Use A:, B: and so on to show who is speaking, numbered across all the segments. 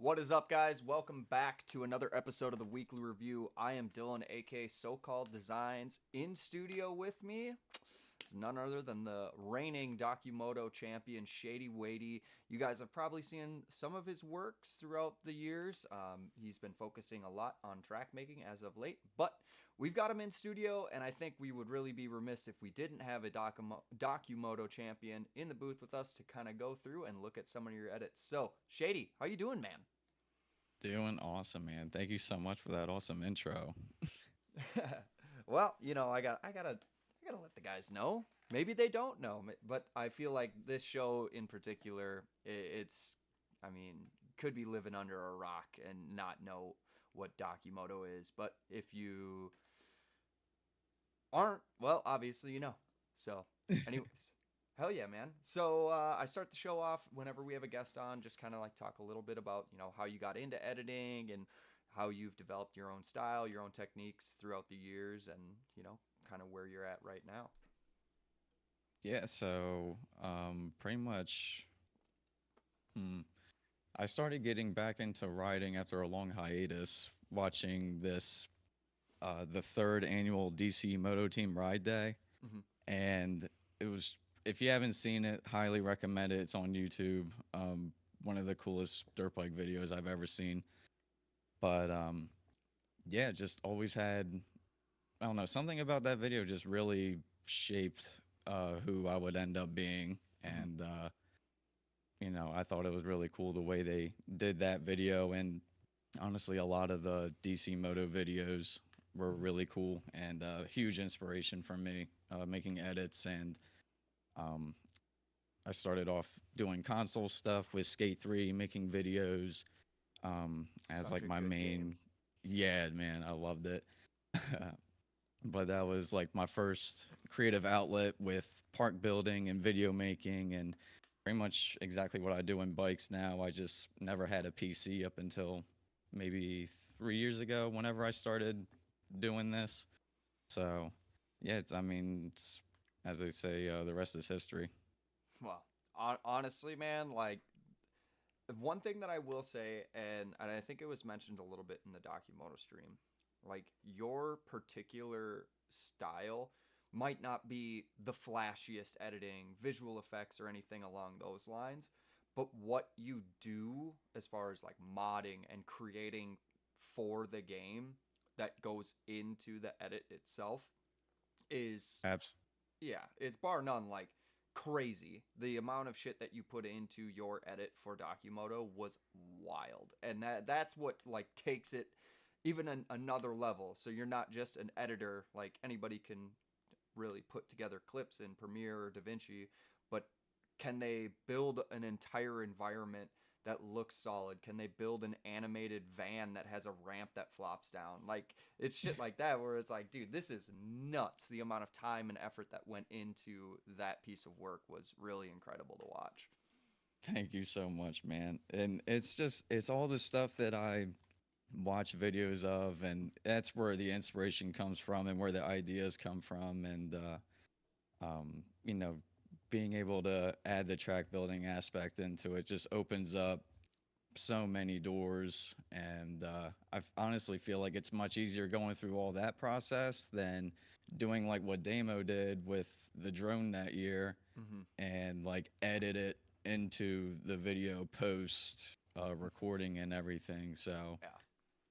A: What is up, guys? Welcome back to another episode of the Weekly Review. I am Dylan, aka So-Called Designs. In studio with me is none other than the reigning Documoto champion, ShadeyWadey. You guys have probably seen some of his works throughout the years. He's been focusing a lot on track making as of late, but we've got him in studio, and I think we would really be remiss if we didn't have a Documoto champion in the booth with us to kind of go through and look at some of your edits. So, Shadey, how you doing, man?
B: Doing awesome, man. Thank you so much for that awesome intro.
A: Well, I gotta let the guys know. Maybe they don't know, but I feel like this show in particular, it's, I mean, could be living under a rock and not know what Documoto is. But if you aren't, well, obviously you know. So, anyways, hell yeah, man. So I start the show off whenever we have a guest on, just kind of like talk a little bit about how you got into editing and how you've developed your own style, your own techniques throughout the years, and kind of where you're at right now.
B: Pretty much, hmm, I started getting back into writing after a long hiatus, watching the third annual DC Moto Team Ride Day.
A: Hmm.
B: And it was, if you haven't seen it, highly recommend it. It's on YouTube. One of the coolest dirt bike videos I've ever seen. But yeah, just always had, I don't know, something about that video just really shaped who I would end up being.
A: Hmm.
B: And I thought it was really cool the way they did that video. And honestly, a lot of the DC Moto videos were really cool and huge inspiration for me making edits. And um, I started off doing console stuff with Skate 3, making videos as
A: Such
B: like
A: a
B: my
A: good game.
B: main. Yeah, man, I loved it. But that was like my first creative outlet with park building and video making and pretty much exactly what I do in bikes now. I just never had a PC up until maybe 3 years ago whenever I started doing this. So yeah, as they say, the rest is history.
A: Well, honestly, man, like one thing that I will say, and I think it was mentioned a little bit in the Documoto stream, like your particular style might not be the flashiest editing, visual effects, or anything along those lines, but what you do as far as like modding and creating for the game that goes into the edit itself is,
B: Abs-
A: yeah, it's bar none like crazy. The amount of shit that you put into your edit for Documoto was wild. And that's what like takes it even another level. So you're not just an editor, like anybody can really put together clips in Premiere or DaVinci, but can they build an entire environment that looks solid? Can they build an animated van that has a ramp that flops down? Like, it's shit like that where it's like, dude, this is nuts. The amount of time and effort that went into that piece of work was really incredible to watch.
B: Thank you so much, man. And it's all the stuff that I watch videos of, and that's where the inspiration comes from and where the ideas come from. And, um, you know, being able to add the track building aspect into it just opens up so many doors. And I honestly feel like it's much easier going through all that process than doing like what Damo did with the drone that year
A: Hmm.
B: and like edit it into the video post recording and everything. So,
A: Yeah.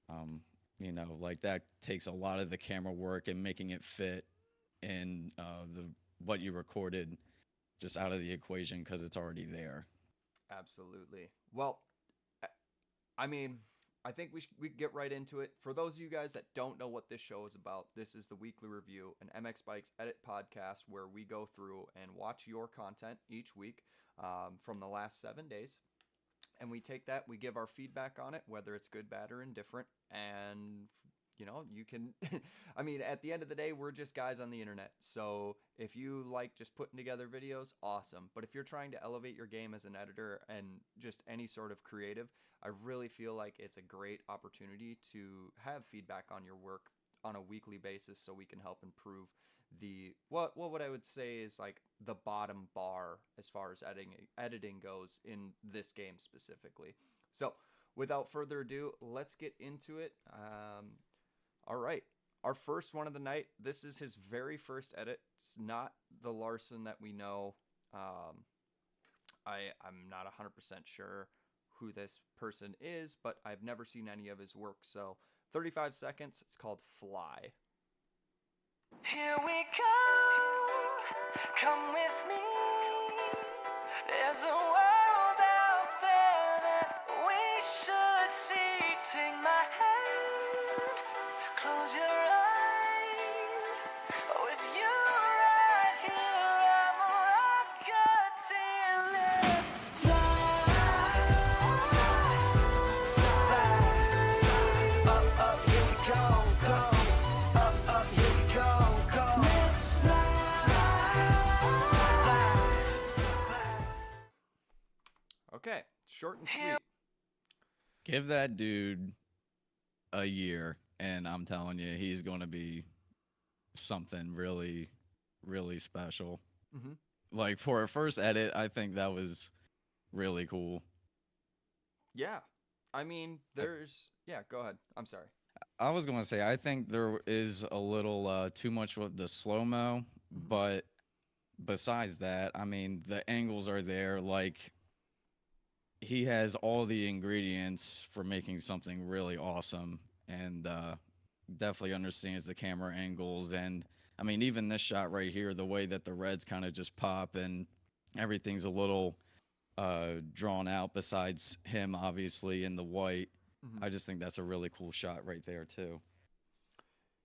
B: um, like that takes a lot of the camera work and making it fit in the what you recorded just out of the equation because it's already there.
A: Absolutely. Well, I mean, I think we get right into it. For those of you guys that don't know what this show is about, this is the Weekly Review, an MX Bikes edit podcast where we go through and watch your content each week from the last 7 days. And we take that, we give our feedback on it, whether it's good, bad, or indifferent. And, you can, I mean, at the end of the day, we're just guys on the internet. So if you like just putting together videos, awesome. But if you're trying to elevate your game as an editor and just any sort of creative, I really feel like it's a great opportunity to have feedback on your work on a weekly basis so we can help improve the what I would say is like the bottom bar as far as editing goes in this game specifically. So without further ado, let's get into it. All right. Our first one of the night. This is his very first edit. It's not the Larson that we know. I'm not 100% sure who this person is, but I've never seen any of his work. So 35 seconds. It's called Fly.
C: Here we go, come with me. There's a world out there that we should see. Take my hand, close your eyes. With you right here, I'm rocketeer. Let's fly. Up, up, here we go, go. Up, up, here we go, go. Let's fly.
A: Okay. Short and sweet.
B: Give that dude a year, and I'm telling you, he's going to be something really, really special.
A: Mm-hmm.
B: Like, for a first edit, I think that was really cool.
A: Yeah. I mean, there's... Yeah, go ahead. I'm sorry.
B: I was going to say, I think there is a little too much with the slow-mo, but besides that, I mean, the angles are there. Like, he has all the ingredients for making something really awesome, and definitely understands the camera angles. And I mean, even this shot right here, the way that the reds kind of just pop and everything's a little drawn out, besides him obviously in the white. I just think that's a really cool shot right there too.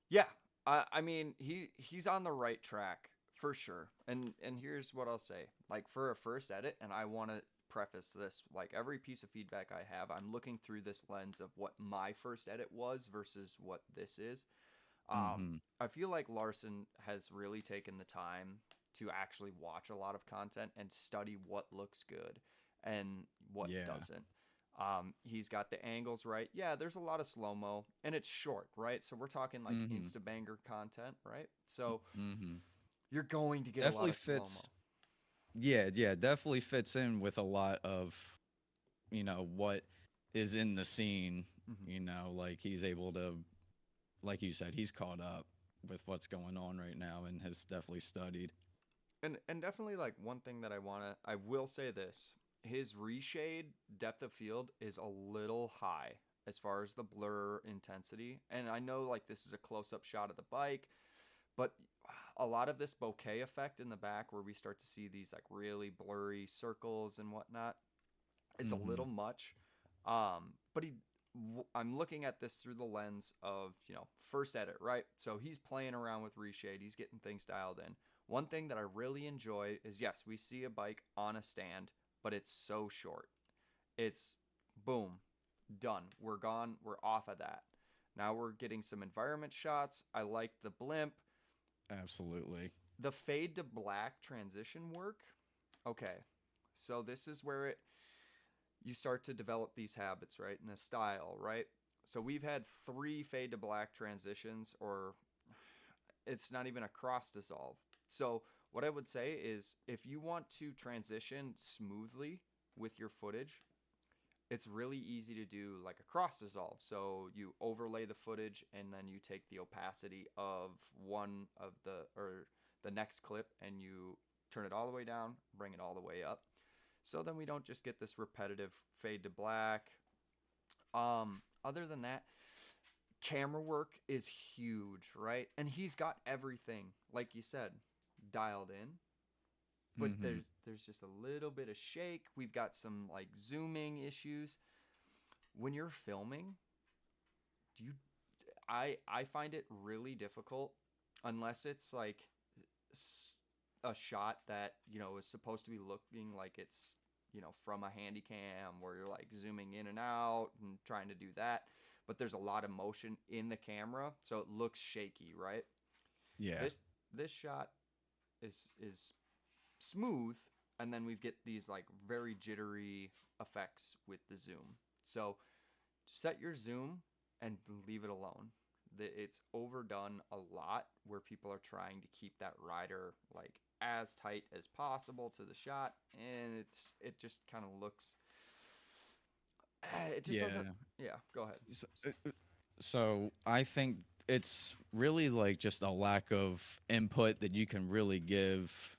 A: Yeah. I mean, he's on the right track for sure. And here's what I'll say. Like, for a first edit, and I want to preface this, like, every piece of feedback I have, I'm looking through this lens of what my first edit was versus what this is. I feel like Larson has really taken the time to actually watch a lot of content and study what looks good and what doesn't. He's got the angles right. Yeah, there's a lot of slow-mo, and it's short, right? So we're talking like insta-banger content, right? So you're going to get
B: Definitely
A: a lot of slow-mo.
B: Yeah, definitely fits in with a lot of, you know, what is in the scene. You know, like, he's able to, like you said, he's caught up with what's going on right now and has definitely studied.
A: And definitely, like, one thing that I will say this, his reshade depth of field is a little high as far as the blur intensity. And I know, like, this is a close-up shot of the bike, but a lot of this bokeh effect in the back where we start to see these, like, really blurry circles and whatnot, it's a little much. But I'm looking at this through the lens of, you know, first edit, right? So he's playing around with reshade. He's getting things dialed in. One thing that I really enjoy is, yes, we see a bike on a stand, but it's so short. It's boom, done. We're gone. We're off of that. Now we're getting some environment shots. I like the blimp.
B: Absolutely.
A: The fade to black transition work. Okay. So this is where you start to develop these habits, right? And a style, right? So we've had 3 fade to black transitions, or it's not even a cross dissolve. So what I would say is, if you want to transition smoothly with your footage, it's really easy to do like a cross dissolve. So you overlay the footage and then you take the opacity of one of the next clip and you turn it all the way down, bring it all the way up. So then we don't just get this repetitive fade to black. Other than that, camera work is huge, right? And he's got everything, like you said, dialed in. But there's just a little bit of shake. We've got some, like, zooming issues. When you're filming, I find it really difficult, unless it's like a shot that, you know, is supposed to be looking like it's, you know, from a handy cam where you're like zooming in and out and trying to do that, but there's a lot of motion in the camera, so it looks shaky, right?
B: Yeah.
A: This shot is smooth, and then we get these like very jittery effects with the zoom. So set your zoom and leave it alone. It's overdone a lot where people are trying to keep that rider like as tight as possible to the shot, and it just kind of looks, it just doesn't. Yeah, go ahead.
B: So I think it's really like just a lack of input that you can really give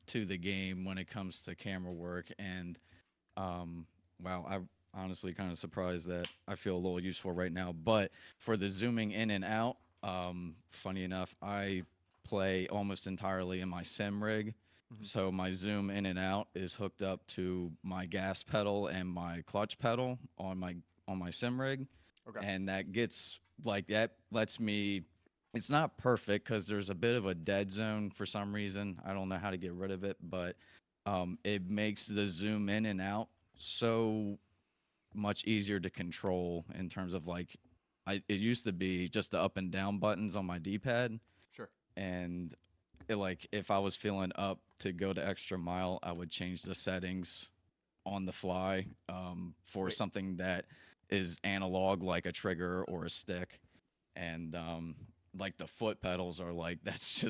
B: to the game when it comes to camera work. And wow, I'm honestly kind of surprised that I feel a little useful right now. But for the zooming in and out, funny enough, I play almost entirely in my sim rig. So my zoom in and out is hooked up to my gas pedal and my clutch pedal on my sim rig.
A: Okay.
B: And that gets like that lets me, it's not perfect because there's a bit of a dead zone for some reason. I don't know how to get rid of it, but it makes the zoom in and out so much easier to control in terms of like it used to be just the up and down buttons on my D-pad.
A: Sure.
B: And it, like if I was feeling up to go the extra mile, I would change the settings on the fly for something that is analog, like a trigger or a stick. And like the foot pedals are like that's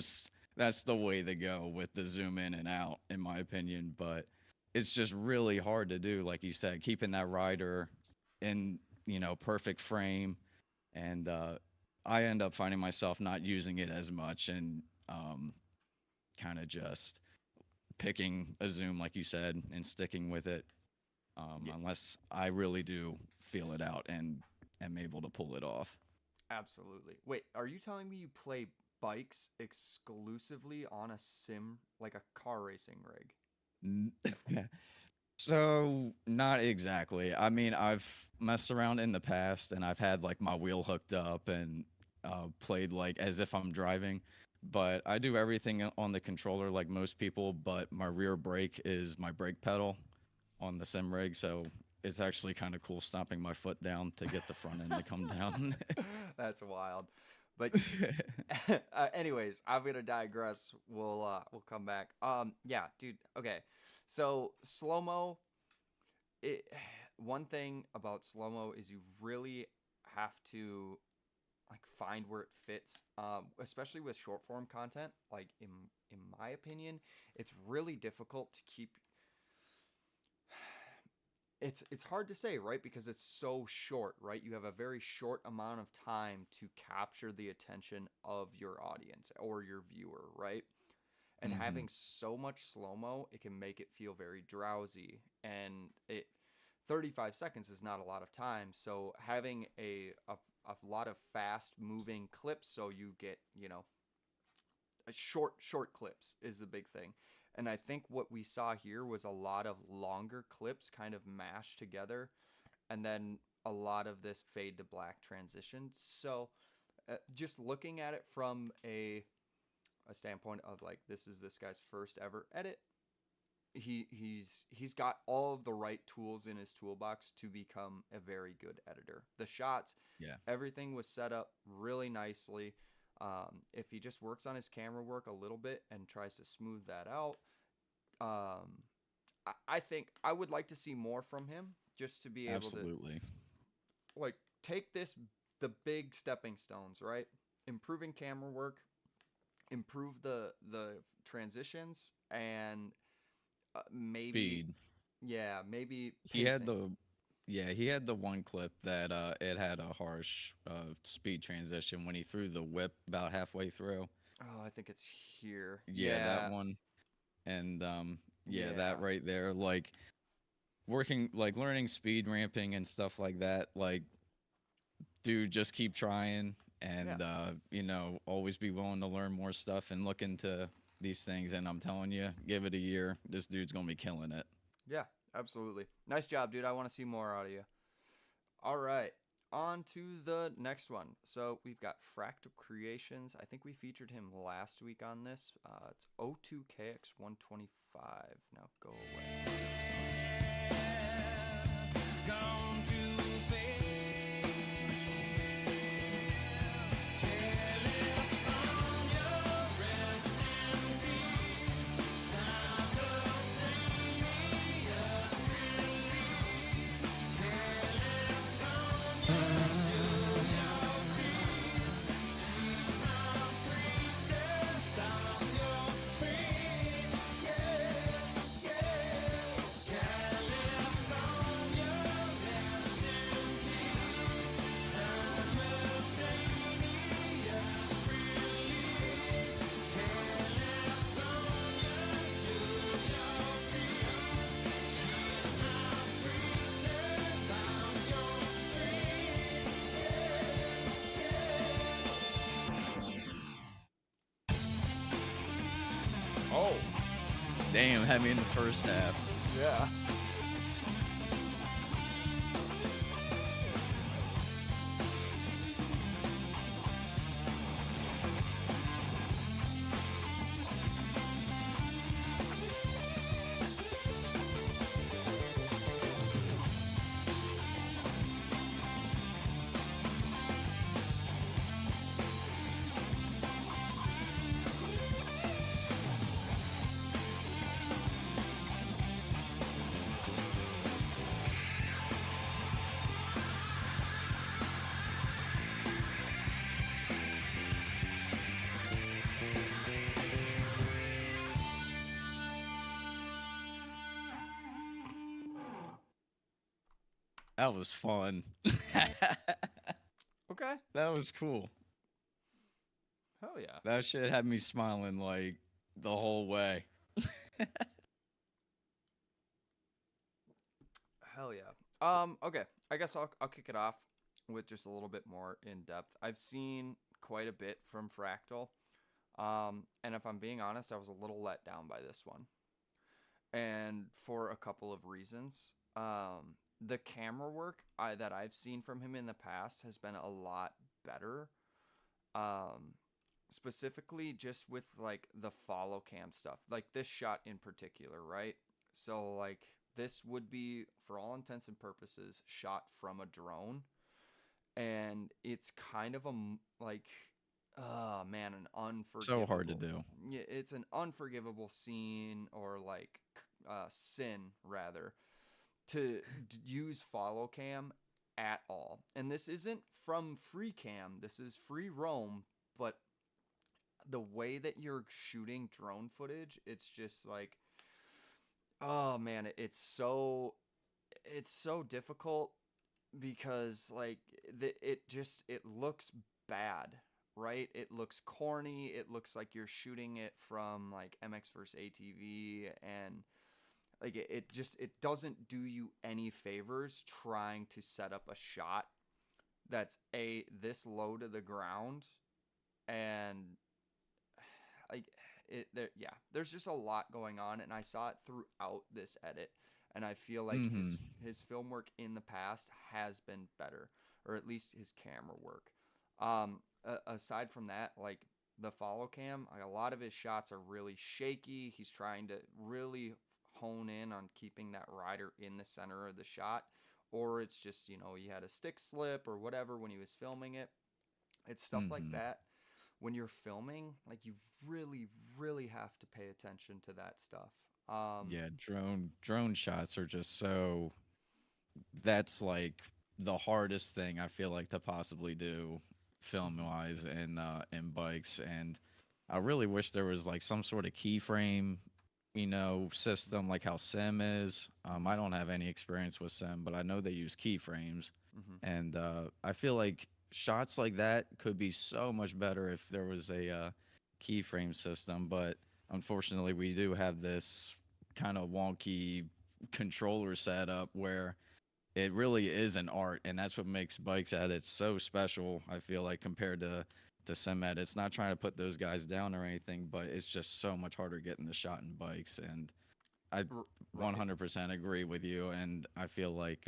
B: the way to go with the zoom in and out, in my opinion. But it's just really hard to do, like you said, keeping that rider in perfect frame. And I end up finding myself not using it as much and kind of just picking a zoom, like you said, and sticking with it unless I really do feel it out and am able to pull it off.
A: Absolutely. Wait, are you telling me you play bikes exclusively on a sim, like a car racing rig?
B: So not exactly. I mean, I've messed around in the past and I've had like my wheel hooked up and played like as if I'm driving, but I do everything on the controller like most people, but my rear brake is my brake pedal on the sim rig, so it's actually kind of cool stomping my foot down to get the front end to come down.
A: That's wild. But anyways, I'm gonna digress. We'll come back. Yeah, dude. Okay, so slow-mo. One thing about slow-mo is you really have to like find where it fits. Especially with short form content. Like in my opinion, it's really difficult to keep. It's hard to say, right? Because it's so short, right? You have a very short amount of time to capture the attention of your audience or your viewer, right? And having so much slow-mo, it can make it feel very drowsy. And 35 seconds is not a lot of time. So having a lot of fast-moving clips, so you get, short clips is the big thing. And I think what we saw here was a lot of longer clips kind of mashed together, and then a lot of this fade to black transition. So just looking at it from a standpoint of like, this is this guy's first ever edit, he's got all of the right tools in his toolbox to become a very good editor. The shots, everything was set up really nicely. If he just works on his camera work a little bit and tries to smooth that out, I think I would like to see more from him, just to be able to like take the big stepping stones, right? Improving camera work, improve the transitions, and maybe
B: speed.
A: Yeah, maybe
B: He had
A: pacing.
B: he had the one clip that it had a harsh speed transition when he threw the whip about halfway through.
A: Oh, I think it's here.
B: Yeah, that one. And that right there, like working, like learning speed ramping and stuff like that. Like, dude, just keep trying and always be willing to learn more stuff and look into these things. And I'm telling you, give it a year, this dude's gonna be killing it.
A: Yeah, absolutely. Nice job, dude. I want to see more out of you. All right, on to the next one. So we've got Fractal Creations. I think we featured him last week on this. It's O2KX125. Now go away.
B: Damn, had me in the first half.
A: Yeah.
B: That was fun.
A: Okay.
B: That was cool.
A: Hell yeah.
B: That shit had me smiling like the whole way.
A: Hell yeah. Okay. I guess I'll kick it off with just a little bit more in depth. I've seen quite a bit from Fractal. And if I'm being honest, I was a little let down by this one. And for a couple of reasons. The camera work that I've seen from him in the past has been a lot better. Specifically just with like the follow cam stuff, like this shot in particular, right? So like this would be, for all intents and purposes, shot from a drone, and it's kind of like, oh man, an unforgivable.
B: So hard to do.
A: Yeah, it's an unforgivable scene, or like sin rather, to use follow cam at all. And this isn't from free cam, this is free roam, but the way that you're shooting drone footage, it's just like, oh man, it's so difficult, because like it looks bad, right? It looks corny. It looks like you're shooting it from like MX vs ATV, and like it doesn't do you any favors trying to set up a shot that's this low to the ground. And like there's just a lot going on, and I saw it throughout this edit, and I feel like his film work in the past has been better, or at least his camera work. Aside from that, like the follow cam, like a lot of his shots are really shaky. He's trying to really hone in on keeping that rider in the center of the shot, or it's just, he had a stick slip or whatever when he was filming it. It's stuff like that. When you're filming, like, you really, really have to pay attention to that stuff.
B: Yeah, drone shots are just so. That's like the hardest thing I feel like to possibly do, film wise, in bikes. And I really wish there was like some sort of keyframe, system like how Sim is. I don't have any experience with Sim, but I know they use keyframes, and I feel like shots like that could be so much better if there was a keyframe system. But unfortunately, we do have this kind of wonky controller setup where it really is an art, and that's what makes bikes edits so special. I feel like compared to sim edits, not trying to put those guys down or anything, but it's just so much harder getting the shot in bikes. And I 100% agree with you, and I feel like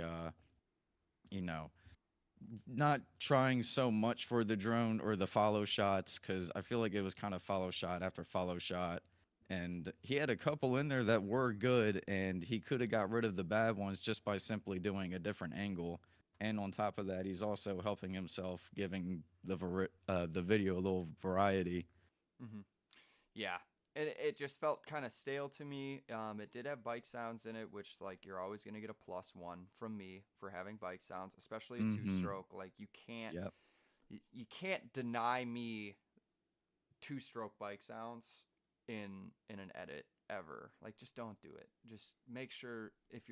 B: not trying so much for the drone or the follow shots, because I feel like it was kind of follow shot after follow shot. And he had a couple in there that were good, and he could have got rid of the bad ones just by simply doing a different angle. And on top of that, he's also helping himself, giving the video a little variety.
A: Yeah. It just felt kind of stale to me. It did have bike sounds in it, which, like, you're always going to get a +1 from me for having bike sounds, especially a two-stroke. Like, you can't you can't deny me two-stroke bike sounds in an edit ever. Like, just don't do it. Just make sure, if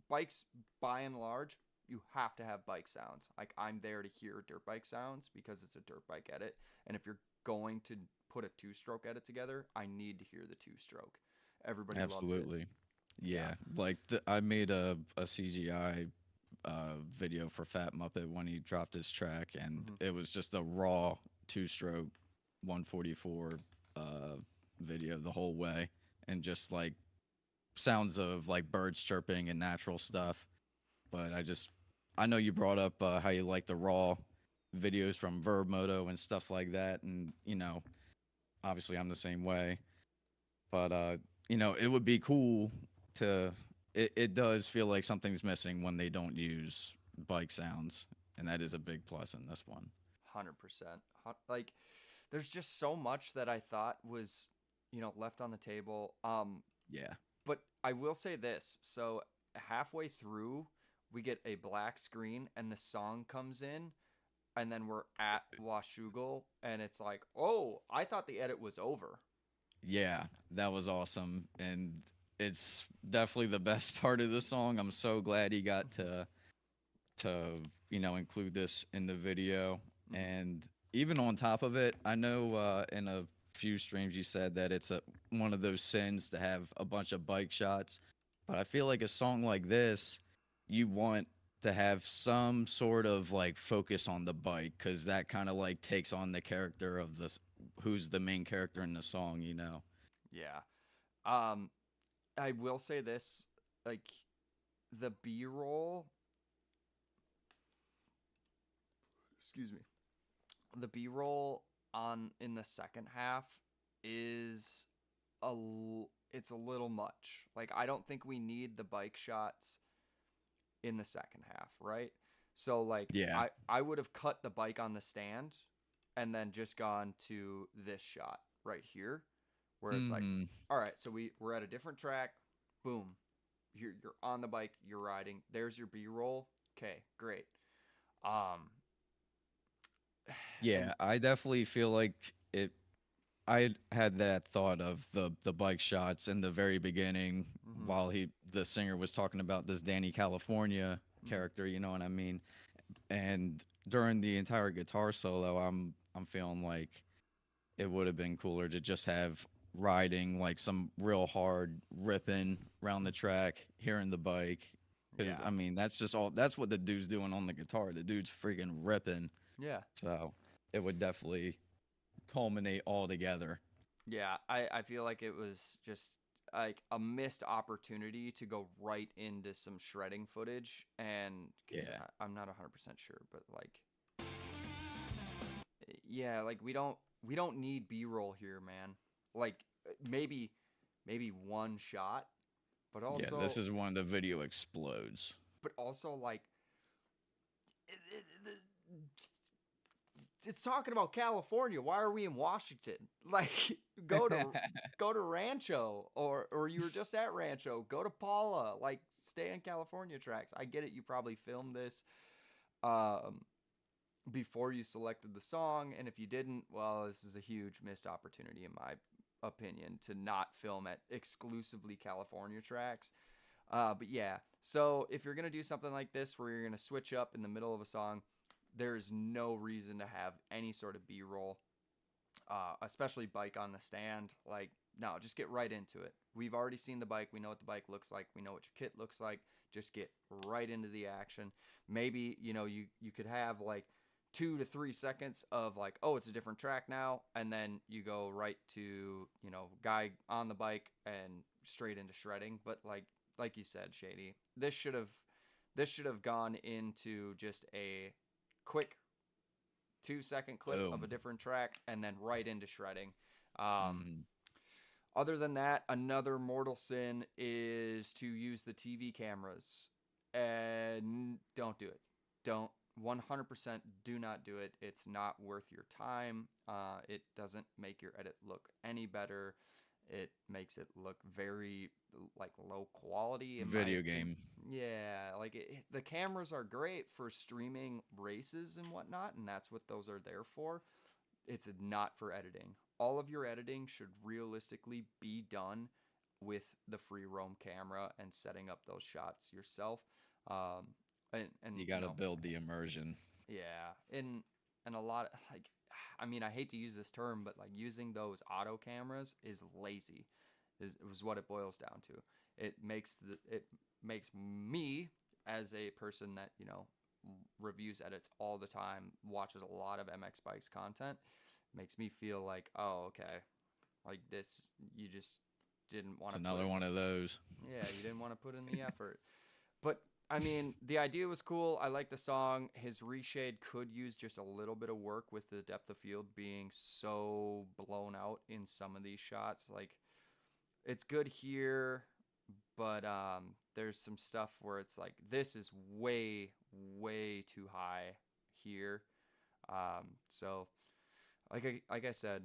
A: bikes, by and large, you have to have bike sounds. Like, I'm there to hear dirt bike sounds because it's a dirt bike edit, and if you're going to put a two-stroke edit together, I need to hear the two-stroke. Everybody
B: Absolutely.
A: loves it.
B: Yeah, like I made a CGI video for Fat Muppet when he dropped his track, and it was just a raw two-stroke 144 video the whole way, and just like sounds of like birds chirping and natural stuff. But I know you brought up how you like the raw videos from Verb Moto and stuff like that, and obviously I'm the same way. But it would be cool to. It does feel like something's missing when they don't use bike sounds, and that is a big plus in this one.
A: 100%. Like, there's just so much that I thought was, left on the table.
B: Yeah.
A: But I will say this. So halfway through, we get a black screen and the song comes in, and then we're at Washougal, and it's like, oh, I thought the edit was over.
B: Yeah, that was awesome, and it's definitely the best part of the song. I'm so glad he got to include this in the video. And even on top of it, I know in a few streams you said that it's one of those sins to have a bunch of bike shots, but I feel like a song like this, you want to have some sort of like focus on the bike, because that kind of like takes on the character of this, who's the main character in the song.
A: Yeah. Um, I will say this, like, the B-roll, excuse me, the B-roll in the second half is it's a little much. Like, I don't think we need the bike shots in the second half, right? So like,
B: Yeah.
A: I would have cut the bike on the stand and then just gone to this shot right here, where it's like,
B: Hmm.
A: all right, so we're at a different track. Boom, you're on the bike, you're riding. There's your B-roll. Okay, great. Um,
B: Yeah,
A: and
B: I definitely feel like it. I had that thought of the bike shots in the very beginning
A: mhm,
B: while the singer was talking about this Danny California
A: mhm.
B: character, you know what I mean? And during the entire guitar solo, I'm feeling like it would have been cooler to just have riding like some real hard ripping around the track, hearing the bike. Because
A: Yeah,
B: I mean, that's what the dude's doing on the guitar. The dude's freaking ripping.
A: yeah,
B: So it would definitely culminate all together.
A: yeah. I feel like it was just like a missed opportunity to go right into some shredding footage, and because
B: Yeah.
A: I'm not 100% sure, but like, yeah, like we don't need B-roll here, man. Like, maybe one shot, but
B: Yeah, this
A: also
B: is when the video explodes.
A: like, it's talking about California. Why are we in Washington? Like, go to go to Rancho, or you were just at Rancho. Go to Paula. Like, stay on California tracks. I get it. You probably filmed this um, before you selected the song, and if you didn't, well, this is a huge missed opportunity in my opinion to not film at exclusively California tracks. But yeah, so if you're gonna do something like this where you're gonna switch up in the middle of a song, there is no reason to have any sort of B-roll, especially bike on the stand. Like, no, just get right into it. We've already seen the bike. We know what the bike looks like. We know what your kit looks like. Just get right into the action. Maybe, you could have like 2 to 3 seconds of like, oh, it's a different track now, and then you go right to, guy on the bike and straight into shredding. But like you said, Shady, this should have gone into just a quick 2-second clip of a
B: Boom.
A: different track and then right into shredding. Um,
B: Hmm.
A: Other than that, another mortal sin is to use the TV cameras. And don't do it. Don't 100% do not do it. It's not worth your time. It doesn't make your edit look any better. It makes it look very like low quality in my
B: Video
A: opinion.
B: game.
A: Yeah, like the cameras are great for streaming races and whatnot, and that's what those are there for. It's not for editing. All of your editing should realistically be done with the free roam camera and setting up those shots yourself. Um, and
B: You got to build the immersion.
A: yeah, and a lot of, like, I mean, I hate to use this term, but like using those auto cameras is lazy, is what it boils down to. It makes me, as a person that reviews edits all the time, watches a lot of MX Bikes content, makes me feel like, oh, okay, like this, you just didn't want
B: It's
A: to.
B: another one of those.
A: Yeah, you didn't want to put in the effort. But I mean, the idea was cool. I like the song. His reshade could use just a little bit of work with the depth of field being so blown out in some of these shots. Like, it's good here, but there's some stuff where it's like, this is way, way too high here. So, like I said,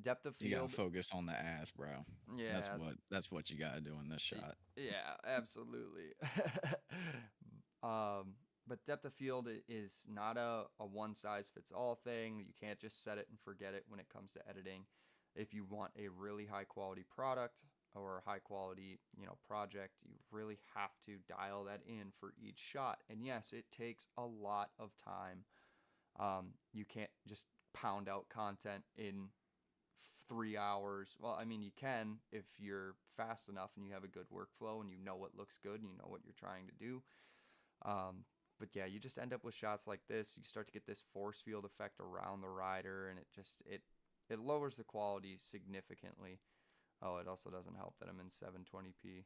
A: depth of
B: You gotta
A: field.
B: focus on the ass, bro.
A: Yeah,
B: That's what you gotta do in this shot.
A: yeah, absolutely. But depth of field is not a one size fits all thing. You can't just set it and forget it when it comes to editing. If you want a really high quality product or a high quality, project, you really have to dial that in for each shot. And yes, it takes a lot of time. You can't just pound out content in 3 hours. Well, I mean, you can if you're fast enough and you have a good workflow and you know what looks good and you know what you're trying to do. But yeah, you just end up with shots like this. You start to get this force field effect around the rider, and it lowers the quality significantly. Oh, it also doesn't help that I'm in 720p.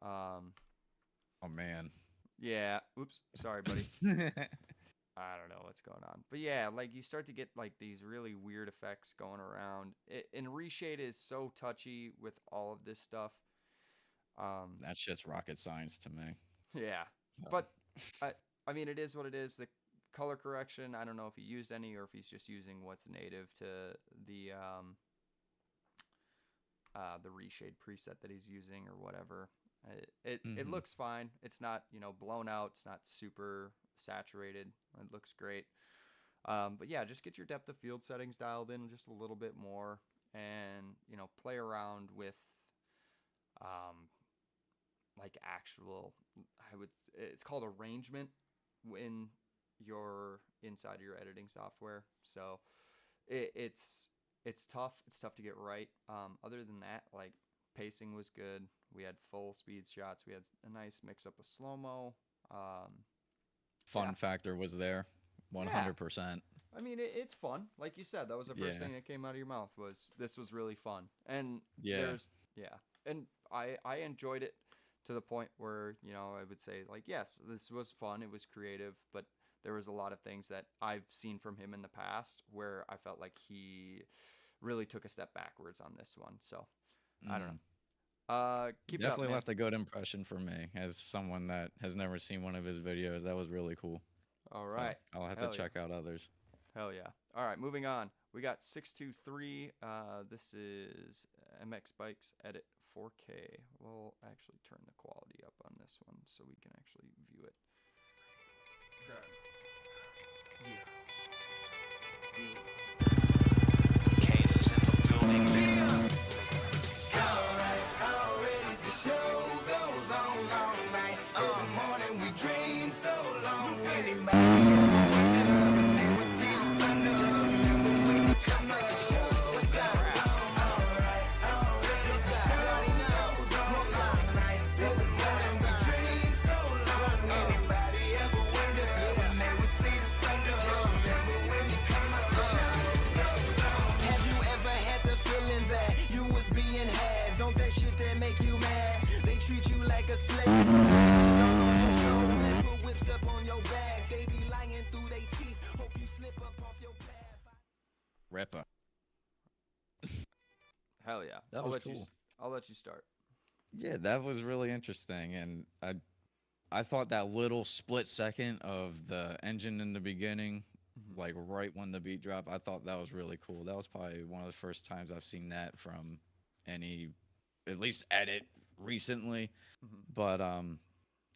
B: Oh man.
A: Yeah. Oops. Sorry, buddy. I don't know what's going on. But yeah, like you start to get like these really weird effects going around. And reshade is so touchy with all of this stuff.
B: That shit's rocket science to me.
A: Yeah.
B: So.
A: But I mean, it is what it is. The color correction, I don't know if he used any or if he's just using what's native to the reshade preset that he's using or whatever. It looks fine. It's not, blown out. It's not super saturated. It looks great. But yeah, just get your depth of field settings dialed in just a little bit more and, play around with like actual, it's called arrangement when you're inside your editing software. So it's tough. It's tough to get right. Other than that, like pacing was good. We had full speed shots. We had a nice mix up of slow-mo.
B: Fun factor was there, 100%.
A: I mean, it's fun. Like you said, that was the first thing that came out of your mouth was this was really fun. And and I enjoyed it to the point where, I would say like, yes, this was fun. It was creative, but there was a lot of things that I've seen from him in the past where I felt like he really took a step backwards on this one. So I don't know. Keep
B: Definitely
A: it up,
B: left a good impression for me as someone that has never seen one of his videos. That was really cool.
A: All right.
B: So I'll have to check out others.
A: Hell yeah. All right, moving on. We got 623. This is MX Bikes Edit 4K. We'll actually turn the quality up on this one so we can actually view it.
C: Caters in the building. Alright, already the show goes on all night. Till the morning we dream so long. Anybody never see the sun. Just remember when you come to the show. What's up? Alright, already the show goes on all night. Till the morning we dream so long. Anybody ever wonder when they would see the sun? Just remember when you come to the show goes on. Have you ever had the feeling that you was being had? Don't that shit that make you mad? They treat you like a slave. They put whips up on your back. They be lying through their teeth. Hope you slip up off your path.
B: Repa.
A: Hell yeah.
B: That was cool.
A: I'll let you start.
B: Yeah, that was really interesting, and I thought that little split second of the engine in the beginning, like right when the beat dropped, I thought that was really cool. That was probably one of the first times I've seen that from any, at least edit recently. But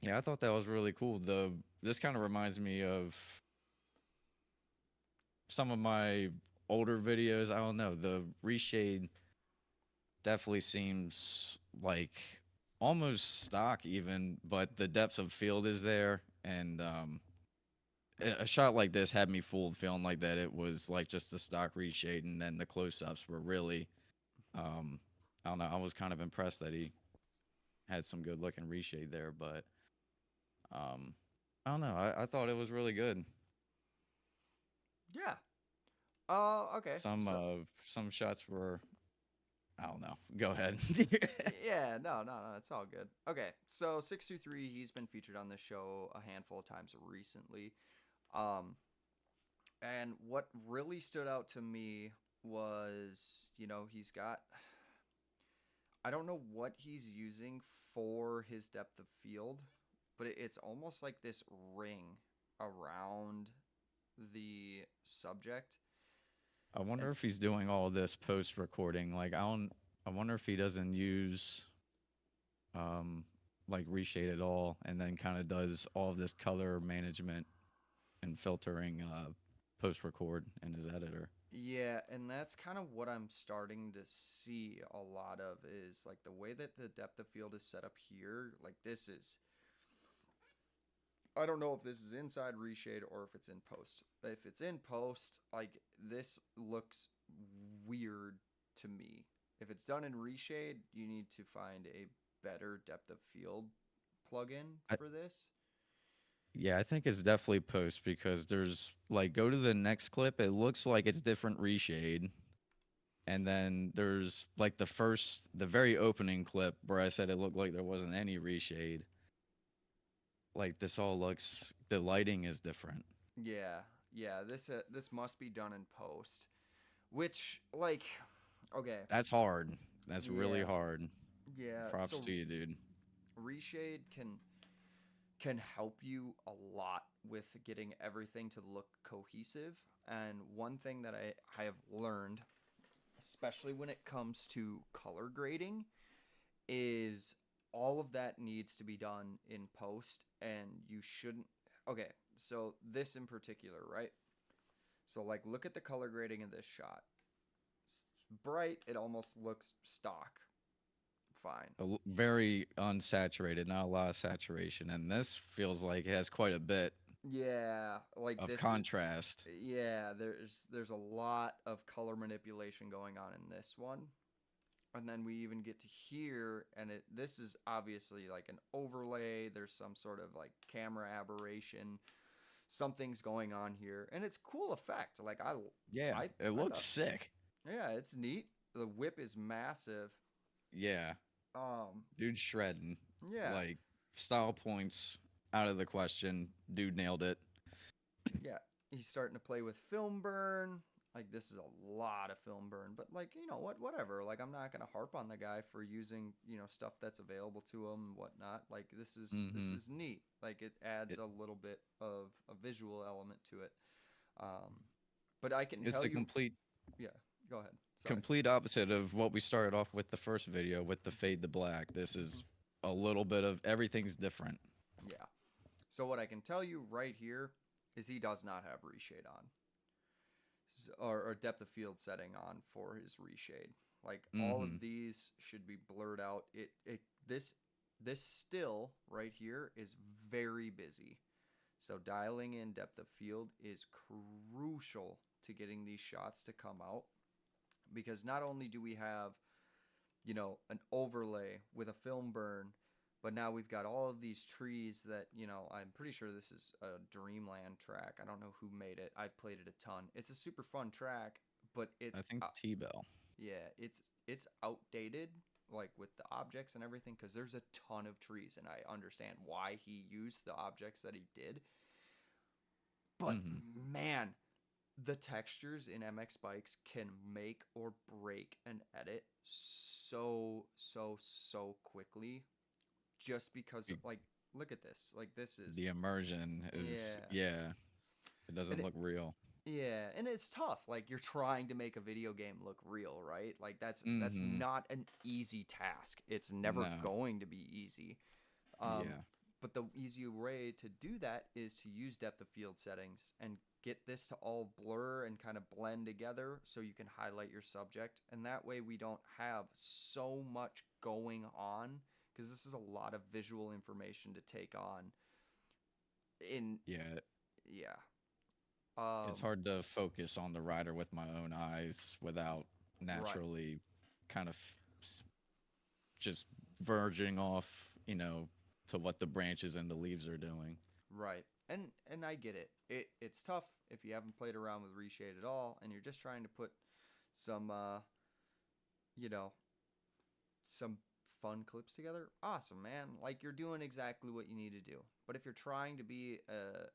B: yeah, I thought that was really cool. This kind of reminds me of some of my older videos. I don't know, the reshade definitely seems like almost stock even, but the depth of field is there, and a shot like this had me fooled, feeling like that it was like just the stock reshade, and then the close-ups were really I don't know, I was kind of impressed that he had some good looking reshade there, but I don't know, I thought it was really good.
A: Yeah. Okay.
B: Some shots were, I don't know. Go ahead.
A: Yeah, no, it's all good. Okay, so 623, he's been featured on this show a handful of times recently. Um, and what really stood out to me was, he's got, I don't know what he's using for his depth of field, but it's almost like this ring around the subject.
B: I wonder
A: And
B: if he's doing all this post recording. Like I wonder if he doesn't use um like reshade at all and then kind of does all of this color management and filtering post record in his editor.
A: yeah, and that's kind of what I'm starting to see a lot of is like the way that the depth of field is set up here. Like this is, I don't know if this is inside reshade or if it's in post. If it's in post, like this looks weird to me. If it's done in reshade, you need to find a better depth of field plugin
B: I,
A: for this.
B: yeah, I think it's definitely post because there's like go to the next clip. It looks like it's different reshade. And then there's like the very opening clip where I said it looked like there wasn't any reshade. Like this all looks, the lighting is different.
A: Yeah, yeah. This must be done in post, which like, okay,
B: That's hard. That's really
A: yeah,
B: hard.
A: yeah.
B: Props
A: So
B: to you, dude.
A: reshade can help you a lot with getting everything to look cohesive. And one thing that I have learned, especially when it comes to color grading, is all of that needs to be done in post, and you shouldn't. Okay, so this in particular, right? So like look at the color grading of this shot. It's bright, it almost looks stock. Fine.
B: Very unsaturated, not a lot of saturation. And this feels like it has quite a bit
A: Yeah, like
B: of
A: this.
B: contrast.
A: Yeah, there's a lot of color manipulation going on in this one. And then we even get to here, and this is obviously like an overlay. There's some sort of like camera aberration. Something's going on here, and it's cool effect. Like
B: Yeah, it
A: I
B: looks
A: thought,
B: sick.
A: yeah, it's neat. The whip is massive.
B: Yeah,
A: Um,
B: dude shredding.
A: yeah,
B: Like style points out of the question. Dude nailed it.
A: yeah. He's starting to play with film burn. Like this is a lot of film burn, but like whatever. Like I'm not gonna harp on the guy for using stuff that's available to him and whatnot. Like this
B: Mm-hmm.
A: is neat. Like it adds
B: It,
A: a little bit of a visual element to it. Um, but I can
B: it's
A: tell
B: the
A: you, yeah. Go ahead. Sorry.
B: complete opposite of what we started off with the first video with the fade to black. This is a little bit of everything's different.
A: Yeah. So what I can tell you right here is he does not have reshade on. Or depth of field setting on for his reshade. Like all
B: Mm-hmm.
A: of these should be blurred out. This still right here is very busy. So dialing in depth of field is crucial to getting these shots to come out, because not only do we have an overlay with a film burn, but now we've got all of these trees that, I'm pretty sure this is a Dreamland track. I don't know who made it. I've played it a ton. It's a super fun track, but
B: I think T-Bell.
A: yeah, it's outdated, like with the objects and everything, because there's a ton of trees, and I understand why he used the objects that he did. But
B: Mm-hmm.
A: man, the textures in MX bikes can make or break an edit so quickly, just because of, like, look at this. Like this is,
B: The immersion is,
A: yeah.
B: yeah, it
A: And
B: doesn't look real.
A: yeah, and it's tough. Like you're trying to make a video game look real, right? Like that's
B: Mm-hmm.
A: not an easy task. It's never
B: No.
A: going to be easy.
B: Yeah.
A: But the easier way to do that is to use depth of field settings and get this to all blur and kind of blend together so you can highlight your subject. And that way we don't have so much going on, because this is a lot of visual information to take on.
B: Yeah.
A: Yeah.
B: It's hard to focus on the rider with my own eyes without
A: Right.
B: naturally kind of s- just verging off, to what the branches and the leaves are doing.
A: Right. And I get it. It's tough if you haven't played around with reshade at all and you're just trying to put some you know, some fun clips together, awesome, man. Like, you're doing exactly what you need to do. But if you're trying to be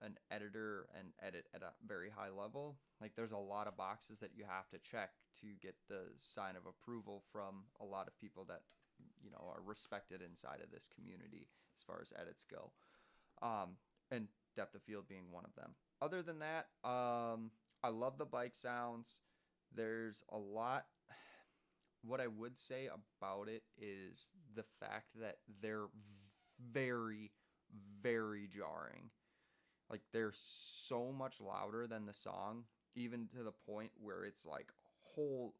A: an editor and edit at a very high level, like, there's a lot of boxes that you have to check to get the sign of approval from a lot of people that, you know, are respected inside of this community as far as edits go. And depth of field being one of them. Other than that, I love the bike sounds. There's a lot. What I would say about it is the fact that they're very, very jarring. Like, they're so much louder than the song, even to the point where it's like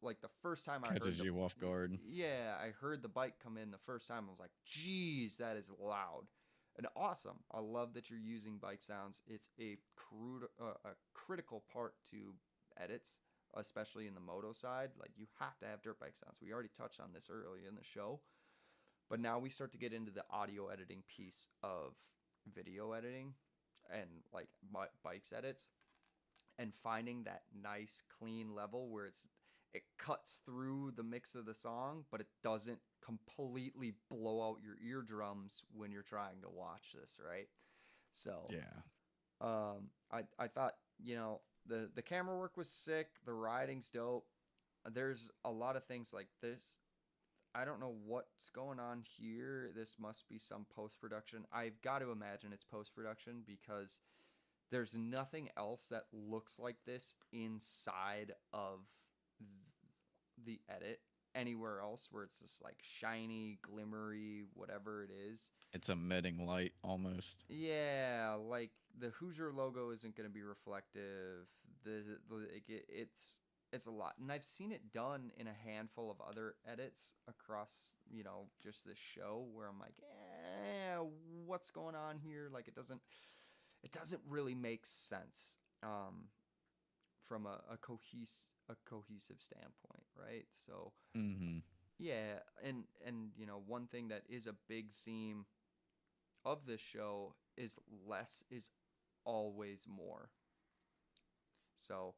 A: like the first time I
B: Catches you off guard.
A: Yeah, I heard the bike come in the first time. I was like, geez, that is loud. And awesome. I love that you're using bike sounds. It's a critical part to edits, especially in the moto side. Like, you have to have dirt bike sounds. We already touched on this early in the show. But now we start to get into the audio editing piece of video editing and like bikes edits, and finding that nice clean level where it cuts through the mix of the song, but it doesn't completely blow out your eardrums when you're trying to watch this, right? So
B: Yeah.
A: I thought, you know, the camera work was sick, the riding's dope. There's a lot of things like this. I don't know what's going on here. This must be some post-production. I've got to imagine it's post-production, because there's nothing else that looks like this inside of the edit anywhere else where it's just like shiny, glimmery, whatever it is.
B: It's emitting light almost.
A: Yeah, like the Hoosier logo isn't going to be reflective. It's a lot, and I've seen it done in a handful of other edits across, you know, just this show, where I'm like, what's going on here? Like, it doesn't really make sense from a cohesive standpoint, right? So yeah, and you know, one thing that is a big theme of this show is less is always more. So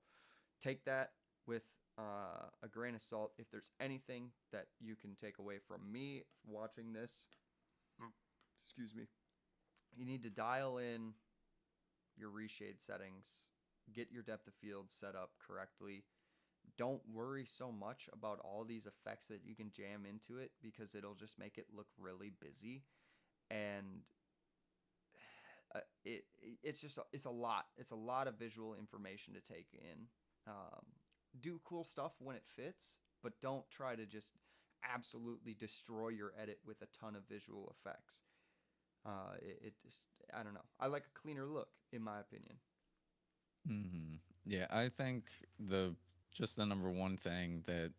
A: take that with a grain of salt. If there's anything that you can take away from me watching this, excuse me, you need to dial in your reshade settings, get your depth of field set up correctly. Don't worry so much about all these effects that you can jam into it, because it'll just make it look really busy. And it's a lot of visual information to take in. Do cool stuff when it fits, but don't try to just absolutely destroy your edit with a ton of visual effects. It just, I don't know. I like a cleaner look, in my opinion.
B: Yeah, I think the number one thing that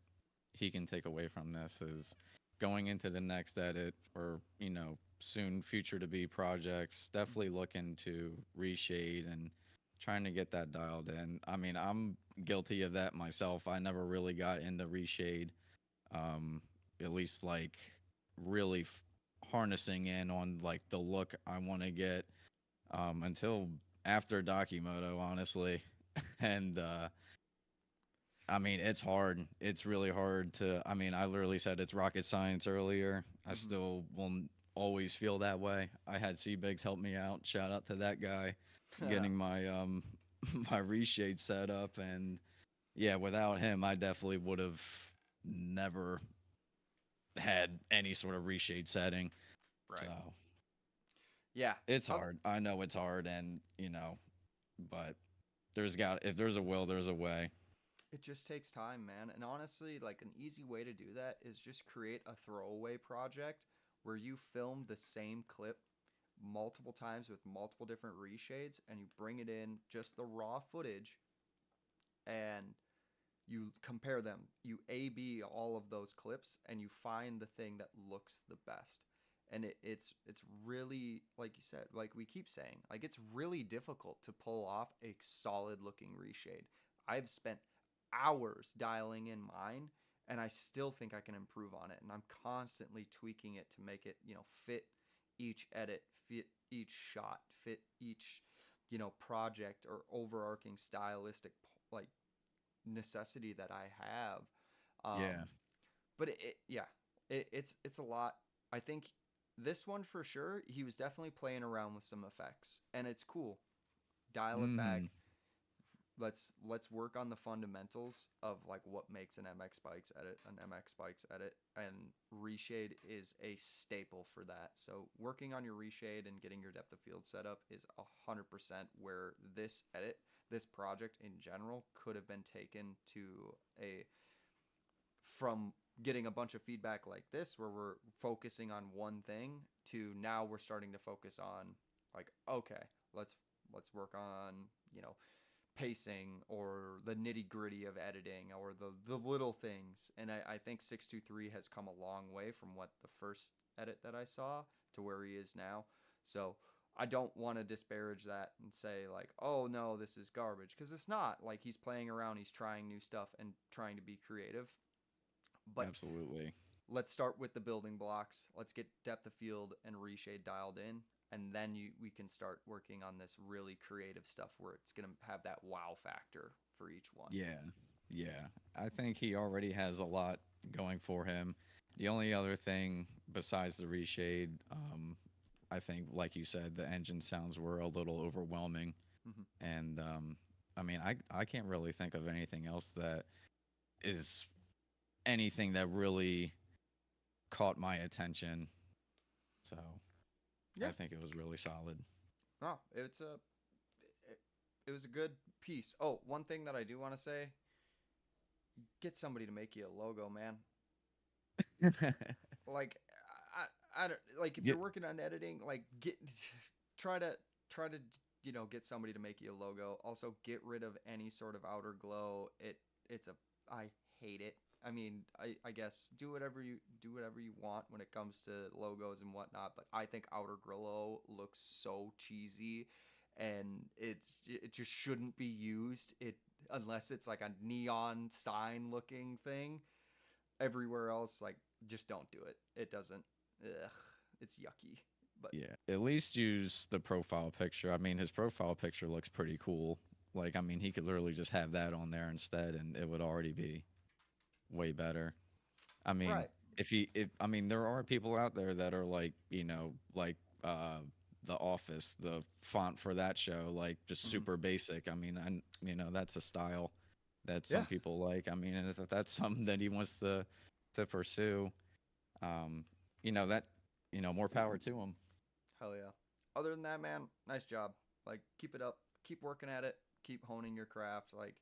B: he can take away from this is going into the next edit, or, you know, soon future to be projects, definitely look into reshade and trying to get that dialed in. I mean, I'm guilty of that myself. I never really got into reshade, at least like really harnessing in on like the look I want to get, until after Docimoto, honestly. And I mean, it's hard. It's really hard to, I mean, I literally said it's rocket science earlier. I still will always feel that way. I had C-Biggs help me out. Shout out to that guy getting my my reshade set up. And yeah, without him, I definitely would have never had any sort of reshade setting.
A: Right.
B: So
A: yeah,
B: it's hard. I know it's hard, and you know, but if there's a will, there's a way.
A: it just takes time, man. And honestly, like, an easy way to do that is just create a throwaway project where you film the same clip multiple times with multiple different reshades, and you bring it in just the raw footage, and you compare them. You A/B all of those clips, and you find the thing that looks the best. And it's really, like you said, like we keep saying, like, it's really difficult to pull off a solid looking reshade. I've spent hours dialing in mine, and I still think I can improve on it. And I'm constantly tweaking it to make it, you know, fit each edit, fit each shot, fit each, you know, project or overarching stylistic necessity that I have.
B: Yeah.
A: But yeah, It's a lot. I think this one for sure, he was definitely playing around with some effects, and it's cool. Dial it back.
B: Mhm.
A: Let's work on the fundamentals of like what makes an MX Spikes edit, and reshade is a staple for that. So working on your reshade and getting your depth of field set up is 100% where this project in general could have been taken to a from getting a bunch of feedback like this where we're focusing on one thing to now we're starting to focus on like, okay, let's work on, you know, pacing or the nitty gritty of editing or the little things. And I think 623 has come a long way from what the first edit that I saw to where he is now. So I don't want to disparage that and say like, oh no, this is garbage, because it's not. Like, he's playing around, he's trying new stuff and trying to be creative. But
B: Absolutely.
A: let's start with the building blocks. Let's get depth of field and reshade dialed in, and then we can start working on this really creative stuff where it's going to have that wow factor for each one.
B: Yeah. Yeah. I think he already has a lot going for him. The only other thing besides the reshade, I think, like you said, the engine sounds were a little overwhelming.
A: Mhm.
B: And I mean, I can't really think of anything else that is anything that really caught my attention. So
A: Yeah.
B: I think it was really solid.
A: No, it was a good piece. Oh, one thing that I do want to say, get somebody to make you a logo, man. Like, I don't like, if
B: Yeah.
A: you're working on editing, like, try to you know, get somebody to make you a logo. Also, get rid of any sort of outer glow. I hate it. I mean, I guess do whatever you want when it comes to logos and whatnot, but I think outer glow looks so cheesy, and it just shouldn't be used unless it's like a neon sign looking thing. Everywhere else, like, just don't do it. It doesn't. Ugh, it's yucky. But
B: Yeah, at least use the profile picture. I mean, his profile picture looks pretty cool. Like, I mean, he could literally just have that on there instead, and it would already be way better. I mean,
A: right.
B: if I mean, there are people out there that are like, you know, like The Office, the font for that show, like just
A: Mhm.
B: super basic. I mean, you know, that's a style that
A: Yeah.
B: some people like. I mean, and if that's something that he wants to pursue, um, you know, that, you know, more power to him.
A: Hell yeah. Other than that, man, nice job. Like, keep it up. Keep working at it. Keep honing your craft. Like,